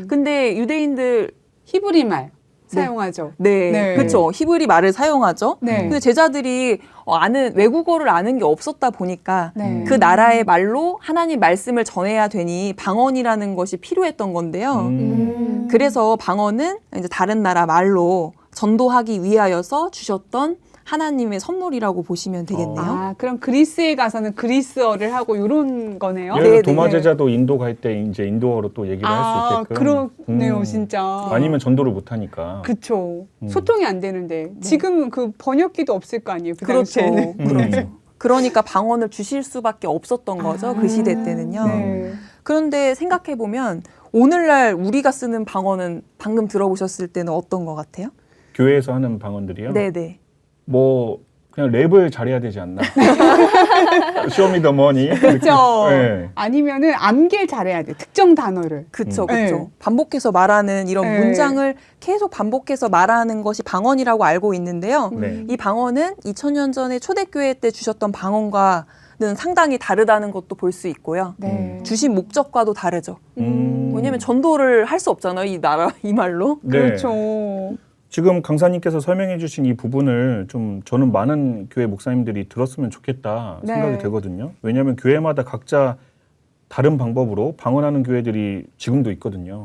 근데 유대인들 히브리 말 사용하죠. 네, 네. 그렇죠. 히브리 말을 사용하죠. 네. 근데 제자들이 아는 외국어를 아는 게 없었다 보니까 네. 그 나라의 말로 하나님 말씀을 전해야 되니 방언이라는 것이 필요했던 건데요. 그래서 방언은 이제 다른 나라 말로 전도하기 위하여서 주셨던 하나님의 선물이라고 보시면 되겠네요. 아, 그럼 그리스에 가서는 그리스어를 하고 이런 거네요. 예를 들어 네, 도마 네. 제자도 인도 갈 때 이제 인도어로 또 얘기를 할 수 있게끔. 그러네요, 진짜. 아니면 전도를 못 하니까. 그쵸. 소통이 안 되는데. 지금 그 번역기도 없을 거 아니에요, 그 그렇죠. 당시에는. 그렇죠. 그러니까 방언을 주실 수밖에 없었던 거죠. 그 시대 때는요. 네. 그런데 생각해 보면 오늘날 우리가 쓰는 방언은 방금 들어보셨을 때는 어떤 것 같아요? 교회에서 하는 방언들이요. 네네. 뭐 그냥 랩을 잘해야 되지 않나. 쇼미더머니. 그렇죠. 네. 아니면은 암기를 잘해야 돼. 특정 단어를. 그쵸, 네. 그쵸. 반복해서 말하는 이런 네. 문장을 계속 반복해서 말하는 것이 방언이라고 알고 있는데요. 네. 이 방언은 2000년 전에 초대교회 때 주셨던 방언과는 상당히 다르다는 것도 볼 수 있고요. 네. 주신 목적과도 다르죠. 음. 왜냐면 전도를 할 수 없잖아요. 이 나라, 이 말로. 네. 그렇죠. 지금 강사님께서 설명해 주신 이 부분을 좀 저는 많은 교회 목사님들이 들었으면 좋겠다 생각이 네. 되거든요. 왜냐하면 교회마다 각자 다른 방법으로 방언하는 교회들이 지금도 있거든요.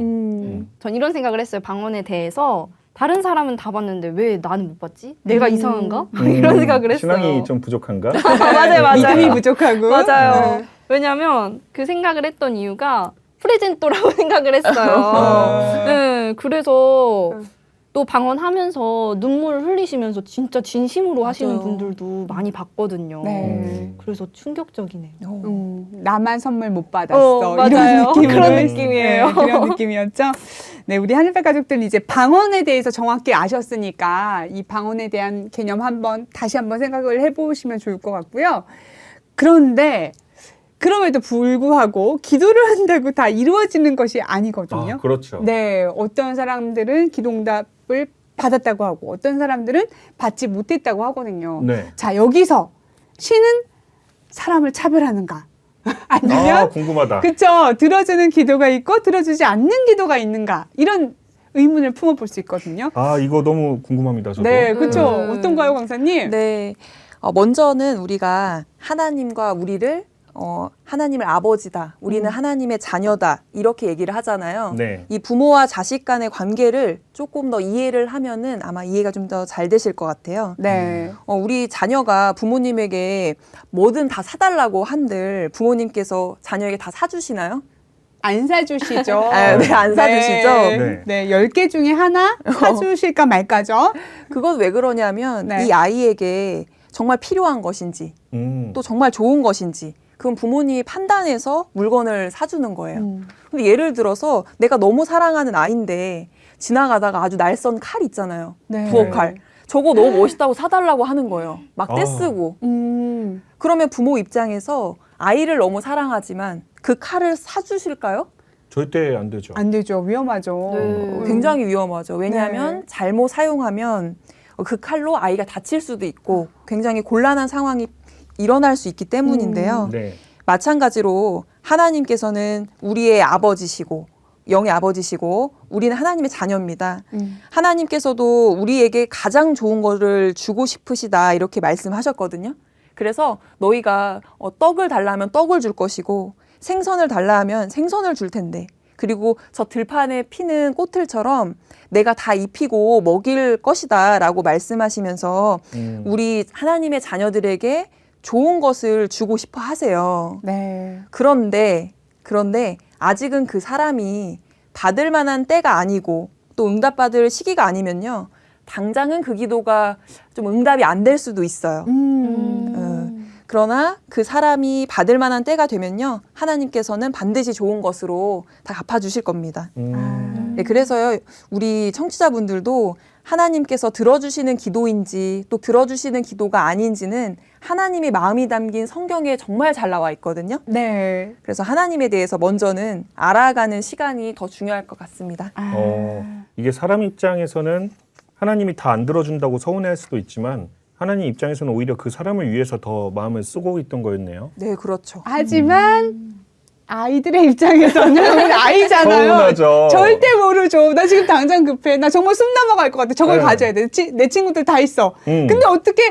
전 이런 생각을 했어요. 방언에 대해서 다른 사람은 다 봤는데 왜 나는 못 봤지? 내가 이상한가? 이런 생각을 했어요. 신앙이 좀 부족한가? 맞아요. 믿음이 부족하고. 맞아요. 네. 왜냐면 그 생각을 했던 이유가 프레젠토라고 생각을 했어요. 네, 그래서 또 방언하면서 눈물을 흘리시면서 진짜 진심으로 하시는 맞아요. 분들도 많이 봤거든요. 네. 그래서 충격적이네요. 나만 선물 못 받았어. 맞아요. 이런 느낌으로. 그런 느낌이에요. 네, 그런 느낌이었죠. 네, 우리 하늘별 가족들 이제 방언에 대해서 정확히 아셨으니까 이 방언에 대한 개념 다시 한번 생각을 해보시면 좋을 것 같고요. 그런데 그럼에도 불구하고 기도를 한다고 다 이루어지는 것이 아니거든요. 아, 그렇죠. 네, 어떤 사람들은 기도응답을 받았다고 하고 어떤 사람들은 받지 못했다고 하거든요. 네. 자, 여기서 신은 사람을 차별하는가? 아니면 아, 궁금하다. 그쵸, 들어주는 기도가 있고 들어주지 않는 기도가 있는가? 이런 의문을 품어볼 수 있거든요. 아, 이거 너무 궁금합니다. 저도. 네, 그쵸. 어떤가요, 강사님? 네. 먼저는 우리가 하나님과 우리를 하나님을 아버지다, 우리는 하나님의 자녀다 이렇게 얘기를 하잖아요. 네. 이 부모와 자식 간의 관계를 조금 더 이해를 하면은 아마 이해가 좀 더 잘 되실 것 같아요. 네. 우리 자녀가 부모님에게 뭐든 다 사달라고 한들 부모님께서 자녀에게 다 사주시나요? 안 사주시죠? 네, 안 사주시죠? 네. 네, 10개 중에 하나 사주실까 말까죠? 그건 왜 그러냐면 네. 이 아이에게 정말 필요한 것인지 또 정말 좋은 것인지 그건 부모님이 판단해서 물건을 사주는 거예요. 근데 예를 들어서 내가 너무 사랑하는 아이인데 지나가다가 아주 날쌘 칼 있잖아요. 네. 부엌칼. 저거 너무 멋있다고 사달라고 하는 거예요. 막 아. 떼쓰고. 음. 그러면 부모 입장에서 아이를 너무 사랑하지만 그 칼을 사주실까요? 절대 안 되죠. 안 되죠. 위험하죠. 네. 굉장히 위험하죠. 왜냐하면 네. 잘못 사용하면 그 칼로 아이가 다칠 수도 있고 굉장히 곤란한 상황이 일어날 수 있기 때문인데요. 네. 마찬가지로 하나님께서는 우리의 아버지시고 영의 아버지시고 우리는 하나님의 자녀입니다. 하나님께서도 우리에게 가장 좋은 거를 주고 싶으시다 이렇게 말씀하셨거든요. 그래서 너희가 떡을 달라면 떡을 줄 것이고 생선을 달라 하면 생선을 줄 텐데 그리고 저 들판에 피는 꽃들처럼 내가 다 입히고 먹일 것이다 라고 말씀하시면서 우리 하나님의 자녀들에게 좋은 것을 주고 싶어 하세요. 네. 그런데 아직은 그 사람이 받을 만한 때가 아니고 또 응답받을 시기가 아니면요. 당장은 그 기도가 좀 응답이 안 될 수도 있어요. 그러나 그 사람이 받을 만한 때가 되면요. 하나님께서는 반드시 좋은 것으로 다 갚아주실 겁니다. 네, 그래서요. 우리 청취자분들도 하나님께서 들어주시는 기도인지 또 들어주시는 기도가 아닌지는 하나님의 마음이 담긴 성경에 정말 잘 나와 있거든요. 네. 그래서 하나님에 대해서 먼저는 알아가는 시간이 더 중요할 것 같습니다. 이게 사람 입장에서는 하나님이 다 안 들어준다고 서운해할 수도 있지만 하나님 입장에서는 오히려 그 사람을 위해서 더 마음을 쓰고 있던 거였네요. 네, 그렇죠. 하지만 아이들의 입장에서는 아이잖아요. 서운하죠. 절대 모르죠. 나 지금 당장 급해. 나 정말 숨 넘어갈 것 같아. 저걸 네. 가져야 돼. 내 친구들 다 있어. 근데 어떻게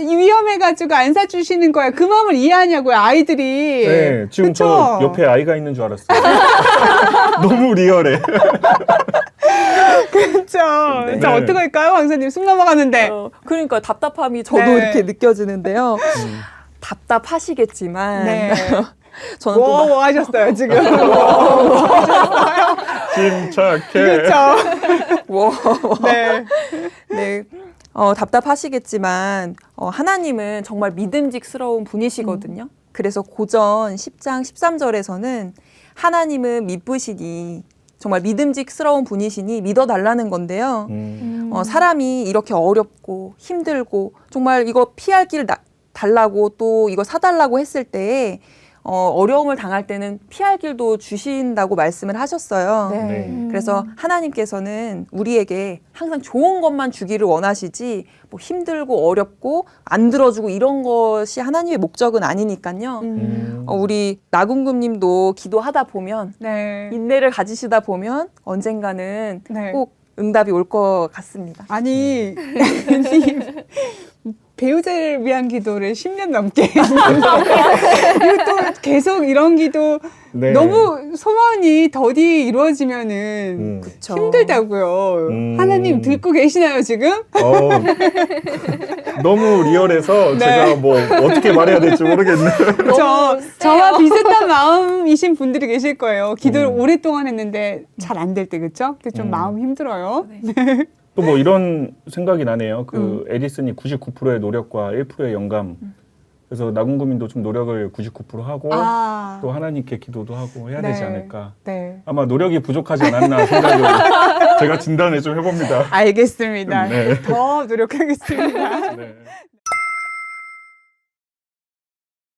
위험해가지고 안 사주시는 거야. 그 마음을 이해하냐고요. 아이들이. 네, 지금 그쵸? 저 옆에 아이가 있는 줄 알았어요. 너무 리얼해. 그렇죠. 네. 자, 어떡할까요? 왕사님 숨 넘어가는데. 그러니까 답답함이 저도 네. 이렇게 느껴지는데요. 답답하시겠지만 네. 저는 또 뭐 하셨어요, 지금. 침착해. 그렇죠. 네. 네. 답답하시겠지만 하나님은 정말 믿음직스러운 분이시거든요. 그래서 고전 10장 13절에서는 하나님은 믿으시니 정말 믿음직스러운 분이시니 믿어달라는 건데요. 사람이 이렇게 어렵고 힘들고 정말 이거 피할 길 달라고 또 이거 사달라고 했을 때 어려움을 당할 때는 피할 길도 주신다고 말씀을 하셨어요. 네. 그래서 하나님께서는 우리에게 항상 좋은 것만 주기를 원하시지 뭐 힘들고 어렵고 안 들어주고 이런 것이 하나님의 목적은 아니니까요. 우리 나궁금님도 기도하다 보면 네. 인내를 가지시다 보면 언젠가는 네. 꼭 응답이 올 것 같습니다. 아니, 배우자를 위한 기도를 10년 넘게 했는데 그리고 또 계속 이런 기도 네. 너무 소원이 더디 이루어지면은 그쵸. 힘들다고요. 음. 하나님 듣고 계시나요 지금? 너무 리얼해서 네. 제가 뭐 어떻게 말해야 될지 모르겠네요. 저와 비슷한 마음이신 분들이 계실 거예요. 기도를 음. 오랫동안 했는데 잘 안 될 때 그렇죠? 그때 좀 마음 힘들어요. 또 뭐 이런 생각이 나네요. 그 에디슨이 99%의 노력과 1%의 영감. 그래서 나군구민도 좀 노력을 99% 하고 아, 또 하나님께 기도도 하고 해야 네. 되지 않을까. 네. 아마 노력이 부족하지 않았나 생각을 제가 진단을 좀 해봅니다. 알겠습니다. 네. 더 노력하겠습니다. 네.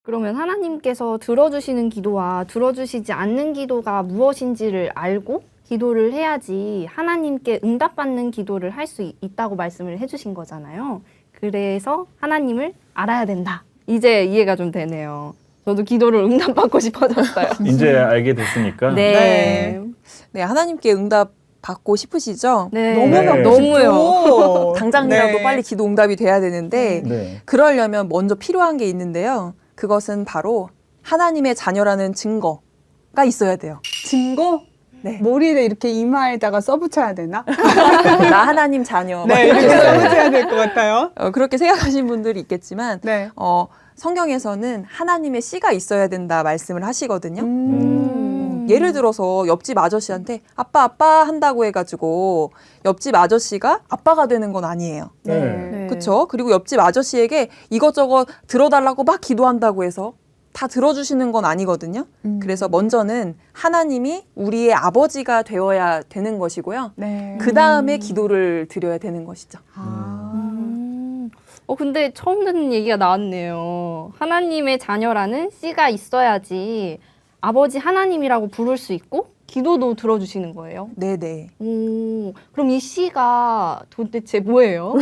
그러면 하나님께서 들어주시는 기도와 들어주시지 않는 기도가 무엇인지를 알고 기도를 해야지 하나님께 응답받는 기도를 할 수 있다고 말씀을 해주신 거잖아요. 그래서 하나님을 알아야 된다. 이제 이해가 좀 되네요. 저도 기도를 응답받고 싶어졌어요. 이제 알게 됐으니까. 네. 네, 하나님께 응답 받고 싶으시죠? 네. 너무 네. 받고 너무요. 싶죠. 당장이라도 네. 빨리 기도 응답이 돼야 되는데 네. 그러려면 먼저 필요한 게 있는데요. 그것은 바로 하나님의 자녀라는 증거가 있어야 돼요. 증거? 네. 머리에 이렇게 이마에다가 써붙여야 되나? 나 하나님 자녀. 네, 이렇게 써붙여야 될 것 같아요. 그렇게 생각하시는 분들이 있겠지만 네. 성경에서는 하나님의 씨가 있어야 된다 말씀을 하시거든요. 예를 예를 들어서 옆집 아저씨한테 아빠 한다고 해가지고 옆집 아저씨가 아빠가 되는 건 아니에요. 네. 그렇죠? 그리고 옆집 아저씨에게 이것저것 들어달라고 막 기도한다고 해서 다 들어주시는 건 아니거든요. 그래서 먼저는 하나님이 우리의 아버지가 되어야 되는 것이고요. 네. 그 다음에 기도를 드려야 되는 것이죠. 근데 처음 듣는 얘기가 나왔네요. 하나님의 자녀라는 씨가 있어야지 아버지 하나님이라고 부를 수 있고 기도도 들어주시는 거예요. 네네. 그럼 이 씨가 도대체 뭐예요?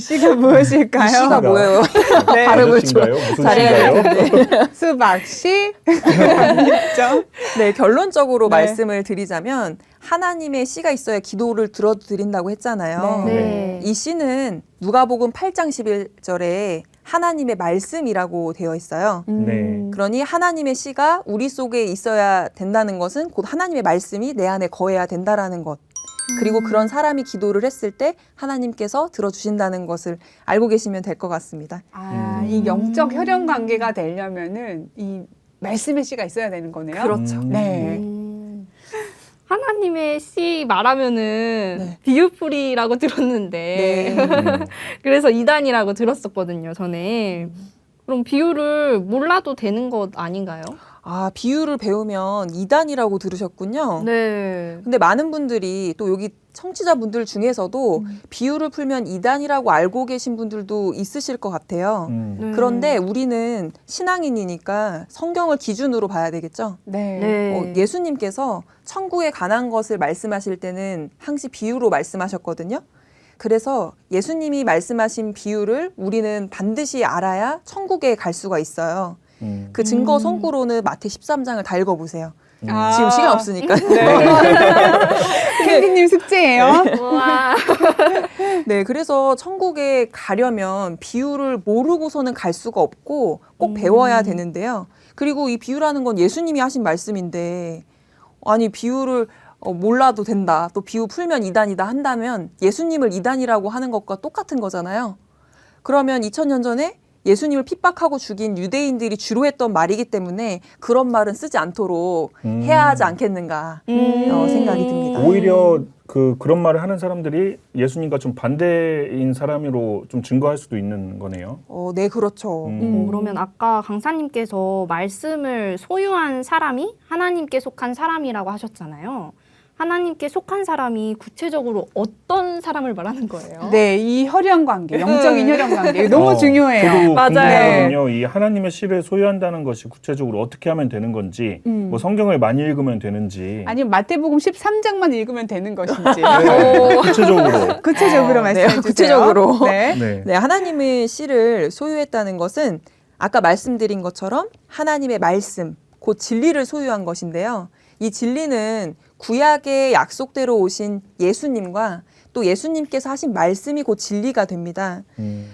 씨가 무엇일까요? 이 씨가 뭐예요? 네. 발음을 아저씨인가요? 무슨 잘해야 씨인가요? 수박 씨? 아니죠? 네, 결론적으로 네. 말씀을 드리자면 하나님의 씨가 있어야 기도를 들어드린다고 했잖아요. 네. 이 씨는 누가복음 8장 11절에 하나님의 말씀이라고 되어 있어요. 네. 그러니 하나님의 씨가 우리 속에 있어야 된다는 것은 곧 하나님의 말씀이 내 안에 거해야 된다라는 것. 그리고 그런 사람이 기도를 했을 때 하나님께서 들어주신다는 것을 알고 계시면 될 것 같습니다. 이 영적 혈연 관계가 되려면은 이 말씀의 씨가 있어야 되는 거네요. 그렇죠. 네. 하나님의 씨 말하면은 네. 비유풀이라고 들었는데 그래서 이단이라고 들었었거든요, 전에. 그럼 비유를 몰라도 되는 것 아닌가요? 아, 비유를 배우면 이단이라고 들으셨군요. 네. 근데 많은 분들이 또 여기 청취자분들 중에서도 비유를 풀면 이단이라고 알고 계신 분들도 있으실 것 같아요. 네. 그런데 우리는 신앙인이니까 성경을 기준으로 봐야 되겠죠. 네. 네. 예수님께서 천국에 관한 것을 말씀하실 때는 항시 비유로 말씀하셨거든요. 그래서 예수님이 말씀하신 비유를 우리는 반드시 알아야 천국에 갈 수가 있어요. 그 증거 성구로는 마태 13장을 다 읽어보세요. 지금 시간 없으니까. 캔디님 숙제예요. 우와. 네, 그래서 천국에 가려면 비유를 모르고서는 갈 수가 없고 꼭 배워야 되는데요. 그리고 이 비유라는 건 예수님이 하신 말씀인데, 아니 비유를 몰라도 된다, 또 비유 풀면 이단이다 한다면 예수님을 이단이라고 하는 것과 똑같은 거잖아요. 그러면 2000년 전에 예수님을 핍박하고 죽인 유대인들이 주로 했던 말이기 때문에 그런 말은 쓰지 않도록 해야 하지 않겠는가 생각이 듭니다. 오히려 그런 말을 하는 사람들이 예수님과 좀 반대인 사람으로 좀 증거할 수도 있는 거네요. 네, 그렇죠. 그러면 아까 강사님께서 말씀을 소유한 사람이 하나님께 속한 사람이라고 하셨잖아요. 하나님께 속한 사람이 구체적으로 어떤 사람을 말하는 거예요? 네, 이 혈연 관계, 영적인 혈연 관계 너무 중요해요. 저도 맞아요. 궁금하거든요. 이 하나님의 씨를 소유한다는 것이 구체적으로 어떻게 하면 되는지, 뭐 성경을 많이 읽으면 되는지, 아니면 마태복음 13장만 읽으면 되는 것인지 구체적으로. 구체적으로 말씀해 주세요. 구체적으로. 네. 네. 네, 하나님의 씨를 소유했다는 것은 아까 말씀드린 것처럼 하나님의 말씀, 곧 진리를 소유한 것인데요. 이 진리는 구약의 약속대로 오신 예수님과 또 예수님께서 하신 말씀이 곧 진리가 됩니다.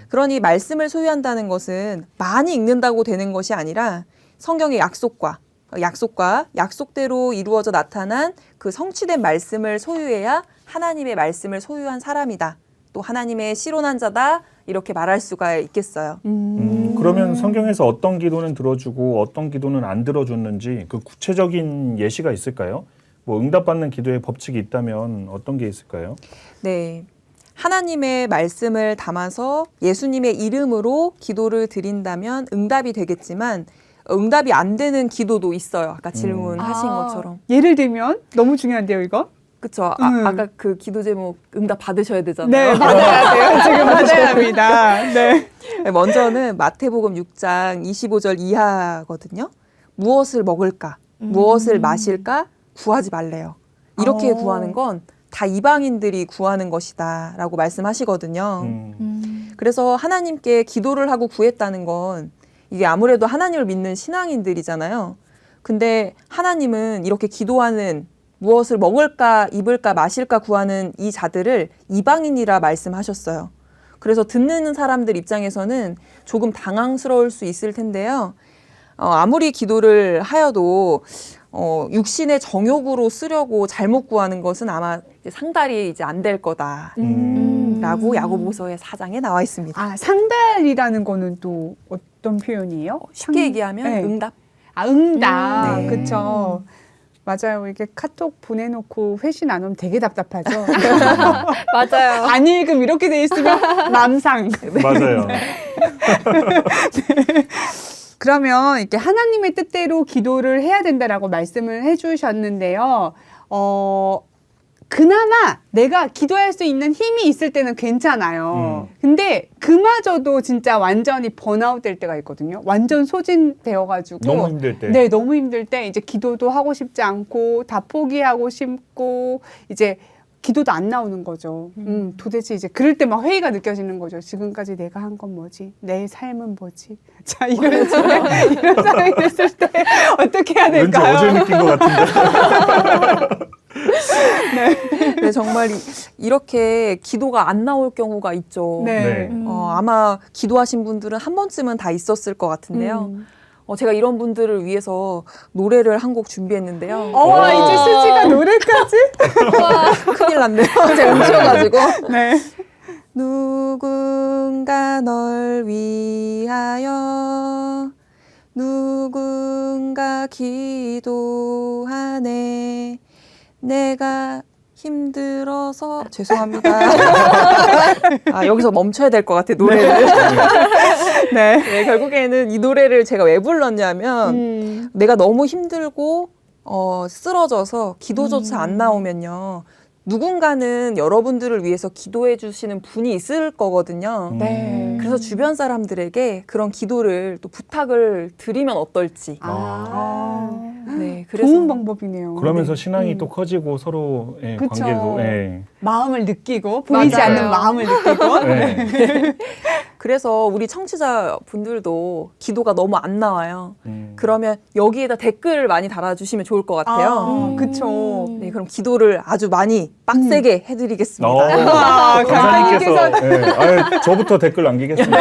그러니 말씀을 소유한다는 것은 많이 읽는다고 되는 것이 아니라 성경의 약속과 약속과 약속대로 이루어져 나타난 그 성취된 말씀을 소유해야 하나님의 말씀을 소유한 사람이다. 또 하나님의 실온한 자다. 이렇게 말할 수가 있겠어요. 그러면 성경에서 어떤 기도는 들어주고 어떤 기도는 안 들어줬는지 그 구체적인 예시가 있을까요? 뭐 응답받는 기도의 법칙이 있다면 어떤 게 있을까요? 네. 하나님의 말씀을 담아서 예수님의 이름으로 기도를 드린다면 응답이 되겠지만 응답이 안 되는 기도도 있어요. 아까 질문하신 것처럼. 예를 들면 너무 중요한데요, 이거? 그렇죠. 아까 그 기도 제목 응답 받으셔야 되잖아요. 네, 받아야 돼요. 지금 받아야 합니다. 네. 먼저는 마태복음 6장 25절 이하거든요. 무엇을 먹을까? 무엇을 마실까? 구하지 말래요. 이렇게 구하는 건 다 이방인들이 구하는 것이다 라고 말씀하시거든요. 그래서 하나님께 기도를 하고 구했다는 건 이게 아무래도 하나님을 믿는 신앙인들이잖아요. 근데 하나님은 이렇게 기도하는 무엇을 먹을까, 입을까, 마실까 구하는 이 자들을 이방인이라 말씀하셨어요. 그래서 듣는 사람들 입장에서는 조금 당황스러울 수 있을 텐데요. 아무리 기도를 하여도 육신의 정욕으로 쓰려고 잘못 구하는 것은 아마 상달이 이제 안 될 거다라고 야고보서의 4장에 나와 있습니다. 아, 상달이라는 거는 또 어떤 표현이에요? 쉽게 얘기하면 네. 응답. 아, 응답. 네. 그쵸. 맞아요. 이게 카톡 보내놓고 회신 안 오면 되게 답답하죠. 맞아요. 안 읽음 이렇게 돼 있으면 맘상. 맞아요. 그러면 이렇게 하나님의 뜻대로 기도를 해야 된다라고 말씀을 해주셨는데요. 그나마 내가 기도할 수 있는 힘이 있을 때는 괜찮아요. 근데 그마저도 진짜 완전히 번아웃 될 때가 있거든요. 완전 소진되어가지고. 너무 힘들 때. 네, 너무 힘들 때 이제 기도도 하고 싶지 않고 다 포기하고 싶고 이제 기도도 안 나오는 거죠. 도대체 이제 그럴 때 막 회의가 느껴지는 거죠. 지금까지 내가 한 건 뭐지? 내 삶은 뭐지? 자, 이런 상황이 됐을 때 어떻게 해야 왠지 될까요? 어제 느낀 것 같은데. 네, 정말 이렇게 기도가 안 나올 경우가 있죠. 네. 네. 아마 기도하신 분들은 한 번쯤은 다 있었을 것 같은데요. 제가 이런 분들을 위해서 노래를 한 곡 준비했는데요. 이제 수지가 노래까지? 큰일 났네요. 제가 훔쳐가지고. 네. 누군가 널 위하여 누군가 기도하네 내가 힘들어서 죄송합니다. 여기서 멈춰야 될 것 같아요, 노래를. 네. 네, 결국에는 이 노래를 제가 왜 불렀냐면 내가 너무 힘들고 쓰러져서 기도조차 안 나오면요. 누군가는 여러분들을 위해서 기도해 주시는 분이 있을 거거든요. 네. 그래서 주변 사람들에게 그런 기도를 또 부탁을 드리면 어떨지. 네, 그래서 좋은 방법이네요. 그러면서 신앙이 또 커지고 서로의 그쵸. 관계도. 예. 마음을 느끼고 보이지 맞아요. 않는 마음을 느끼고. 네. 그래서 우리 청취자 분들도 기도가 너무 안 나와요. 음. 그러면 여기에다 댓글을 많이 달아주시면 좋을 것 같아요. 그쵸. 네, 그럼 기도를 아주 많이 빡세게 해드리겠습니다. 강사님께서 저부터 댓글 남기겠습니다.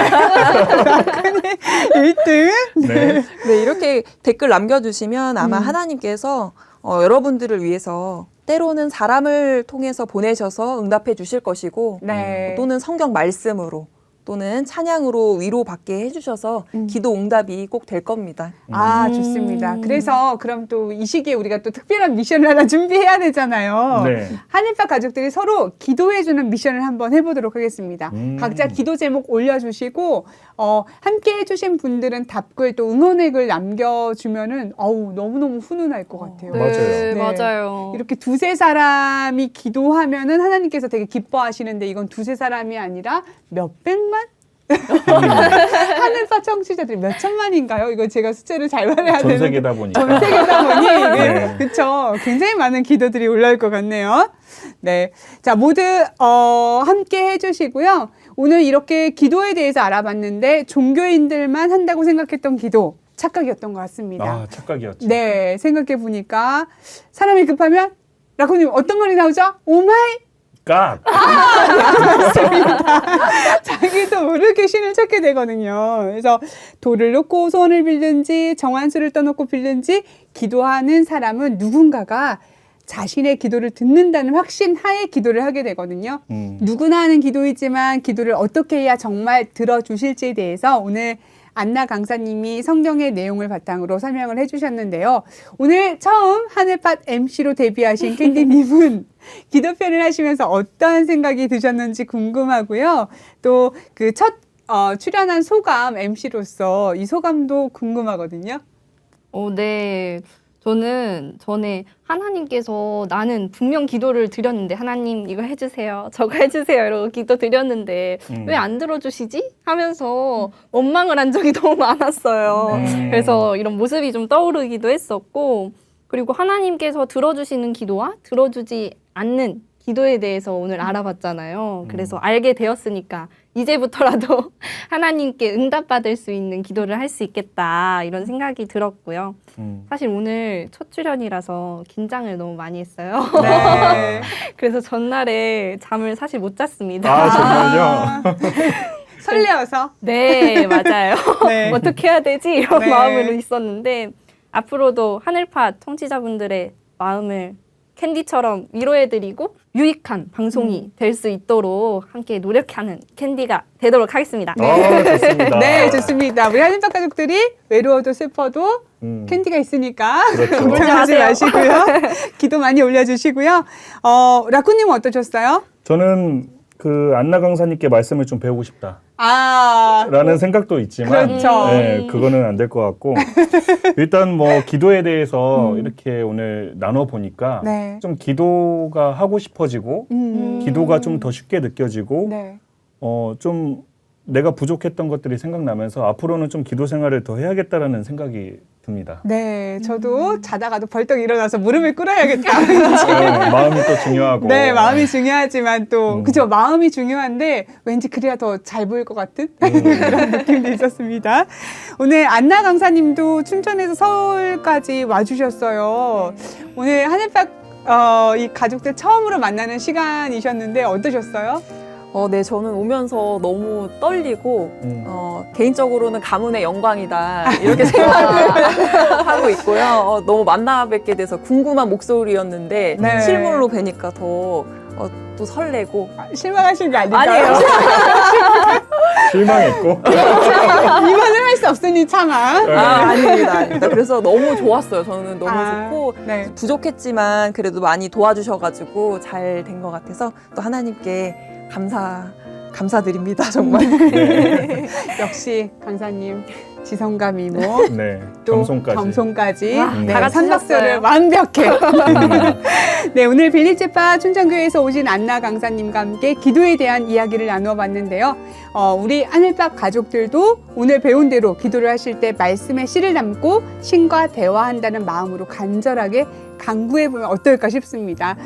1등. 네. 네, 이렇게 댓글 남겨주시면 아마 하나님께서 여러분들을 위해서 때로는 사람을 통해서 보내셔서 응답해 주실 것이고 네. 또는 성경 말씀으로 또는 찬양으로 위로받게 해주셔서 기도 응답이 꼭 될 겁니다. 좋습니다. 그래서 그럼 또 이 시기에 우리가 또 특별한 미션을 하나 준비해야 되잖아요. 네. 한일파 가족들이 서로 기도해주는 미션을 한번 해보도록 하겠습니다. 각자 기도 제목 올려주시고 함께 해주신 분들은 답글 또 응원의 글 남겨주면은 너무너무 훈훈할 것 같아요. 맞아요. 네, 네. 맞아요. 이렇게 두세 사람이 기도하면은 하나님께서 되게 기뻐하시는데 이건 두세 사람이 아니라 몇백만? 하늘파 청취자들이 몇 천만인가요? 이거 제가 숫자를 잘 말해야 전 되는데 세계다 보니까. 전 세계다 보니 네. 그쵸. 굉장히 많은 기도들이 올라올 것 같네요. 네, 자 모두 함께 해주시고요. 오늘 이렇게 기도에 대해서 알아봤는데 종교인들만 한다고 생각했던 기도 착각이었던 것 같습니다. 착각이었죠. 네, 생각해 보니까 사람이 급하면 라코님 어떤 말이 나오죠? 오마이 깍. 자기도 모르게 신을 찾게 되거든요. 그래서 돌을 놓고 소원을 빌든지 정한수를 떠놓고 빌든지 기도하는 사람은 누군가가 자신의 기도를 듣는다는 확신 하에 기도를 하게 되거든요. 누구나 하는 기도이지만 기도를 어떻게 해야 정말 들어주실지에 대해서 오늘 안나 강사님이 성경의 내용을 바탕으로 설명을 해주셨는데요. 오늘 처음 하늘팟 MC로 데뷔하신 캔디님은 기도편을 하시면서 어떤 생각이 드셨는지 궁금하고요. 또 그 첫 출연한 소감 MC로서 이 소감도 궁금하거든요. 네. 저는 전에 하나님께서 나는 분명 기도를 드렸는데 하나님 이거 해주세요. 저거 해주세요. 이러고 기도 드렸는데 왜 안 들어주시지? 하면서 원망을 한 적이 너무 많았어요. 그래서 이런 모습이 좀 떠오르기도 했었고 그리고 하나님께서 들어주시는 기도와 들어주지 않는 기도에 대해서 오늘 알아봤잖아요. 그래서 알게 되었으니까 이제부터라도 하나님께 응답받을 수 있는 기도를 할 수 있겠다 이런 생각이 들었고요. 사실 오늘 첫 출연이라서 긴장을 너무 많이 했어요. 네. 그래서 전날에 잠을 사실 못 잤습니다. 아, 정말요? 설레어서. 네, 맞아요. 네. 어떻게 해야 되지? 이런 네. 마음으로 있었는데 앞으로도 하늘팟 청취자분들의 마음을 캔디처럼 위로해드리고 유익한 방송이 될 수 있도록 함께 노력하는 캔디가 되도록 하겠습니다. 좋습니다. 네, 좋습니다. 우리 하늘팟 가족들이 외로워도 슬퍼도 캔디가 있으니까 그렇죠. 걱정하지 마시고요. 기도 많이 올려주시고요. 라쿠님은 어떠셨어요? 저는 그 안나 강사님께 말씀을 좀 배우고 싶다. 아, 라는 생각도 있지만 그렇죠. 네, 그거는 안 될 것 같고 일단 뭐 기도에 대해서 이렇게 오늘 나눠 보니까 네. 좀 기도가 하고 싶어지고 기도가 좀 더 쉽게 느껴지고 네. 좀 내가 부족했던 것들이 생각나면서 앞으로는 좀 기도 생활을 더 해야겠다라는 생각이 듭니다. 네, 저도 자다가도 벌떡 일어나서 무릎을 꿇어야겠다. 네, 마음이 또 중요하고. 네, 마음이 중요하지만 또 그죠, 마음이 중요한데 왠지 그래야 더 잘 보일 것 같은 그런 느낌도 있었습니다. 오늘 안나 강사님도 춘천에서 서울까지 와주셨어요. 오늘 하늘팟 이 가족들 처음으로 만나는 시간이셨는데 어떠셨어요? 네, 저는 오면서 너무 떨리고 개인적으로는 가문의 영광이다 이렇게 생각을 하고 있고요. 너무 만나 뵙게 돼서 궁금한 목소리였는데 네. 실물로 뵈니까 더 또 설레고 실망하신 게 아닌가요? 아니에요. 실망했고. 이만을 할 수 없으니 참아. 아닙니다. 그래서 너무 좋았어요. 저는 너무 좋고 네. 부족했지만 그래도 많이 도와주셔가지고 잘 된 것 같아서 또 하나님께 감사드립니다. 정말. 네. 역시 강사님 지성과 미모 네. 또 겸손까지. 겸손까지 와, 네, 다 같이 삼박자를 하셨어요. 완벽해. 네, 오늘 빌립제파 춘천교회에서 오신 안나 강사님과 함께 기도에 대한 이야기를 나누어 봤는데요. 우리 하늘팟 가족들도 오늘 배운 대로 기도를 하실 때 말씀에 씨를 담고 신과 대화한다는 마음으로 간절하게 강구해 보면 어떨까 싶습니다.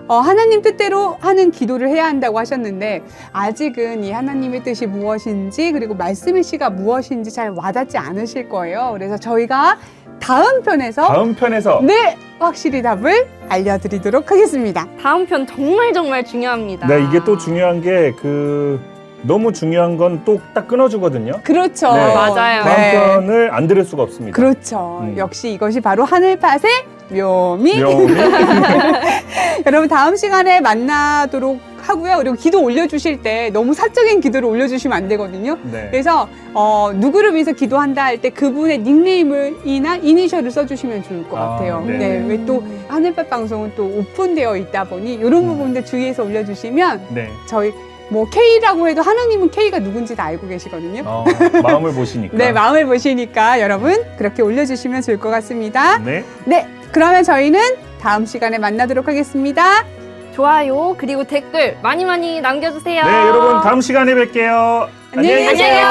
하나님 뜻대로 하는 기도를 해야 한다고 하셨는데 아직은 이 하나님의 뜻이 무엇인지 그리고 말씀의 씨가 무엇인지 잘 와닿지 않으실 거예요. 그래서 저희가 다음 편에서 네, 확실히 답을 알려드리도록 하겠습니다. 다음 편 정말 중요합니다. 네, 이게 또 중요한 게 너무 중요한 건 또 딱 끊어주거든요. 그렇죠. 네. 맞아요. 다음 네. 편을 안 들을 수가 없습니다. 그렇죠. 역시 이것이 바로 하늘팟의 묘미. 묘미. 여러분 다음 시간에 만나도록 하고요. 그리고 기도 올려주실 때 너무 사적인 기도를 올려주시면 안 되거든요. 네. 그래서 누구를 위해서 기도한다 할 때 그분의 닉네임이나 이니셜을 써주시면 좋을 것 같아요. 네. 네, 왜 또 하늘팟 방송은 또 오픈되어 있다 보니 이런 부분들 주의해서 올려주시면 네. 저희 뭐 K라고 해도 하나님은 K가 누군지 다 알고 계시거든요. 마음을 보시니까. 네, 마음을 보시니까 여러분 그렇게 올려주시면 좋을 것 같습니다. 네. 네, 그러면 저희는 다음 시간에 만나도록 하겠습니다. 좋아요 그리고 댓글 많이 남겨주세요. 네, 여러분 다음 시간에 뵐게요. 안녕히 안녕히 계세요.